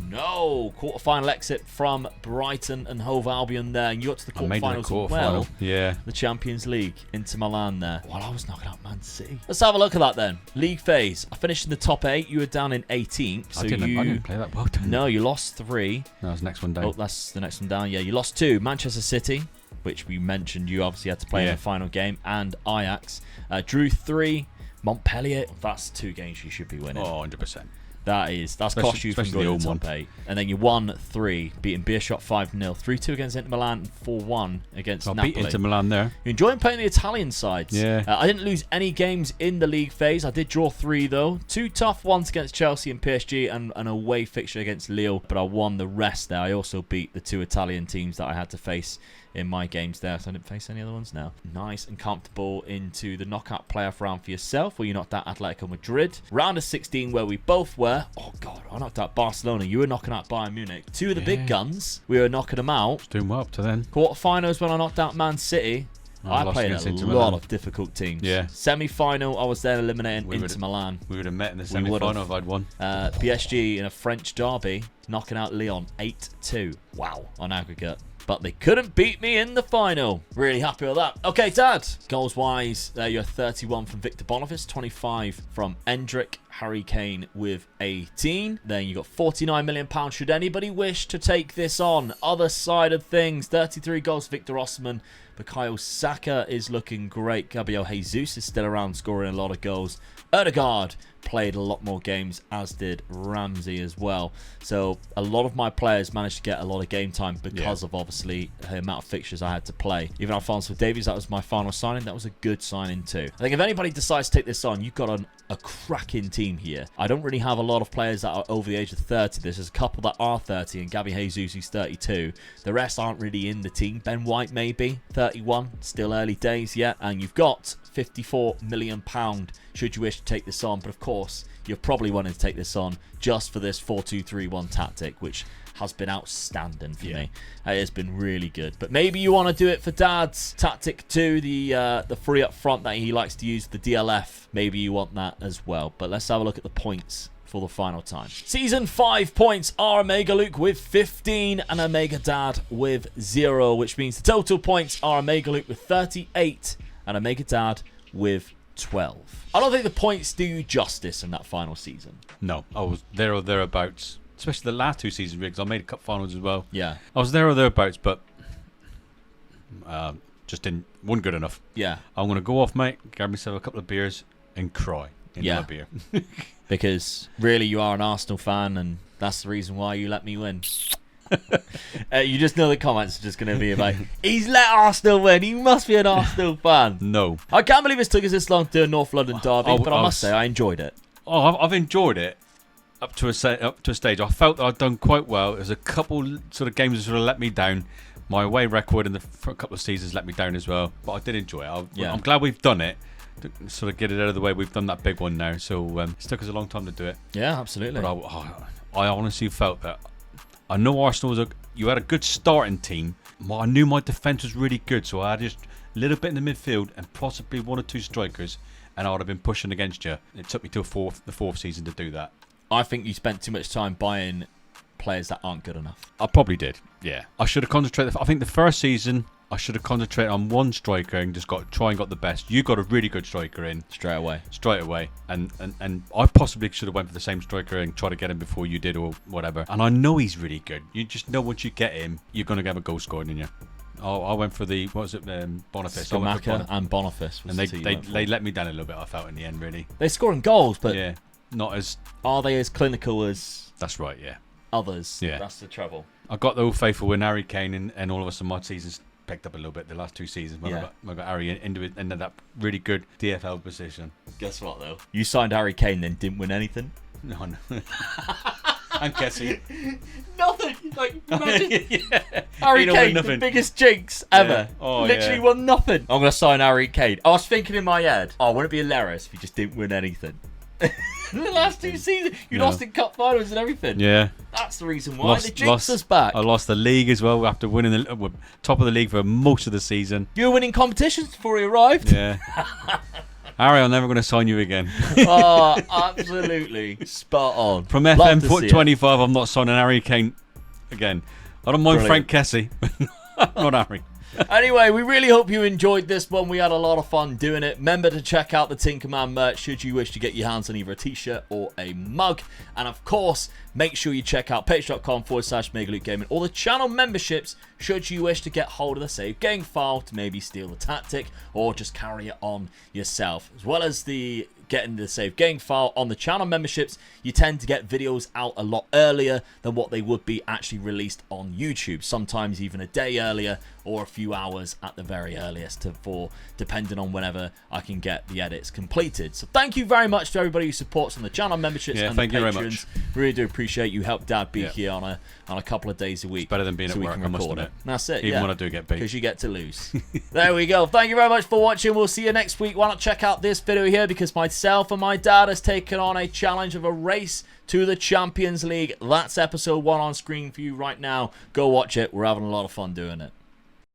No. Quarter-final exit from Brighton and Hove Albion there. And you got to the I made it a quarter-finals as quarter-final. well. Yeah. The Champions League into Milan there. While I was knocking out Man City. Let's have a look at that then. League phase. I finished in the top 8. You were down in 18th. So I didn't play that well. No, you lost 3. That was the next one down. Oh, that's the next one down. Yeah, you lost 2. Manchester City, which we mentioned you obviously had to play in the final game, and Ajax. Drew 3. Montpellier, that's 2 games you should be winning. Oh, 100%. That's cost you from especially going the to home top 8. And then you won 3, beating Beershot 5-0, 3-2 against Inter Milan, and 4-1 against I Napoli. beat Inter Milan there. You're enjoying playing the Italian sides. Yeah. I didn't lose any games in the league phase. I did draw 3 though. 2 tough ones against Chelsea and PSG, and an away fixture against Lille, but I won the rest there. I also beat the 2 Italian teams that I had to face in my games there, so I didn't face any other ones now. Nice and comfortable into the knockout playoff round for yourself, where you knocked out Atletico Madrid. Round of 16, where we both were. Oh god, I knocked out Barcelona. You were knocking out Bayern Munich. 2 of the big guns. We were knocking them out. Doing well up to then. Quarterfinals when I knocked out Man City. I lost played against a Inter lot Milan. of difficult teams. Yeah. Semi-final, I was there eliminating Inter Milan. We would have met in the semi-final if I'd won. PSG in a French derby, knocking out Lyon 8-2. Wow, on aggregate. But they couldn't beat me in the final. Really happy with that. Okay, Dad. Goals-wise, you're 31 from Victor Boniface, 25 from Endrick, Harry Kane with 18. Then you got £49 million. Should anybody wish to take this on? Other side of things, 33 goals, Victor Osimhen. Bukayo Saka is looking great. Gabriel Jesus is still around, scoring a lot of goals. Odegaard played a lot more games, as did Ramsey as well. So a lot of my players managed to get a lot of game time because of obviously the amount of fixtures I had to play. Even Alphonso Davies, that was my final signing. That was a good signing too. I think if anybody decides to take this on, you've got a cracking team here. I don't really have a lot of players that are over the age of 30. There's a couple that are 30, and Gabby Jesus, who's 32. The rest aren't really in the team. Ben White maybe, 31, still early days yet. And you've got £54 million should you wish to take this on. But of course, you're probably wanting to take this on just for this 4-2-3-1 tactic, which has been outstanding for me. It has been really good. But maybe you want to do it for Dad's tactic too, the free up front that he likes to use, the DLF. Maybe you want that as well. But let's have a look at the points for the final time. Season 5 points are Omega Luke with 15 and Omega Dad with 0, which means the total points are Omega Luke with 38 and Omega Dad with 12. I don't think the points do you justice in that final season. No, I was there or thereabouts. Especially the last 2 seasons, because I made a cup finals as well. Yeah. I was there or thereabouts, but just wasn't good enough. Yeah. I'm going to go off, mate, grab myself a couple of beers and cry into my beer. Because really you are an Arsenal fan, and that's the reason why you let me win. You just know the comments are just going to be about, he's let Arsenal win, he must be an Arsenal fan. No. I can't believe it's took us this long to do a North London derby, but I must say I enjoyed it. Oh, I've enjoyed it up to a stage. I felt that I'd done quite well. There's a couple sort of games that sort of let me down. My away record in for a couple of seasons let me down as well, but I did enjoy it. I'm glad we've done it. To sort of get it out of the way, we've done that big one now, so it's took us a long time to do it. Yeah, absolutely. But I honestly felt that I know Arsenal you had a good starting team. I knew my defence was really good, so I had just a little bit in the midfield and possibly 1 or 2 strikers, and I would have been pushing against you. It took me to the fourth season to do that. I think you spent too much time buying players that aren't good enough. I probably did, yeah. I should have concentrated. I think the first season I should have concentrated on one striker and just try and got the best. You got a really good striker in straight away, and I possibly should have went for the same striker and tried to get him before you did or whatever. And I know he's really good. You just know once you get him, you're going to have a goal scored in you. I went for Boniface. Skamaka and Boniface. And they let me down a little bit, I felt, in the end, really. They're scoring goals, but yeah, not as... Are they as clinical as... That's right, yeah. Others. Yeah. That's the trouble. I got the old faithful when Harry Kane and all of a sudden my seasons picked up a little bit the last 2 seasons when I got Harry into that really good DFL position. Guess what, though? You signed Harry Kane, then didn't win anything. No. And Kessie. Nothing. Like, imagine Harry Kane, the biggest jinx ever. Yeah. Oh, literally won nothing. I'm going to sign Harry Kane. I was thinking in my head, wouldn't it be hilarious if he just didn't win anything? The last 2 seasons, you lost in cup finals and everything. Yeah. That's the reason why. They jinxed us back. I lost the league as well after winning the top of the league for most of the season. You were winning competitions before he arrived. Yeah. Harry, I'm never going to sign you again. Oh, absolutely. Spot on. From FM 25, I'm not signing Harry Kane again. I don't mind Frank Kessie, but not Harry. Anyway, we really hope you enjoyed this one. We had a lot of fun doing it. Remember to check out the Tinkerman merch should you wish to get your hands on either a t-shirt or a mug. And of course, make sure you check out patreon.com/MegaLukeGaming or the channel memberships should you wish to get hold of the save game file to maybe steal the tactic or just carry it on yourself. As well as the getting the save game file on the channel memberships, you tend to get videos out a lot earlier than what they would be actually released on YouTube. Sometimes even a day earlier or a few hours at the very earliest, depending on whenever I can get the edits completed. So thank you very much to everybody who supports on the channel memberships and thank the you patrons. very much. Really do appreciate you. Help Dad be here on a couple of days a week. It's better than being so at we work, can I must record admit. it. That's it. Even when I do get beat. Because you get to lose. There we go. Thank you very much for watching. We'll see you next week. Why not check out this video here, because myself and my dad has taken on a challenge of a race to the Champions League. That's episode 1 on screen for you right now. Go watch it. We're having a lot of fun doing it.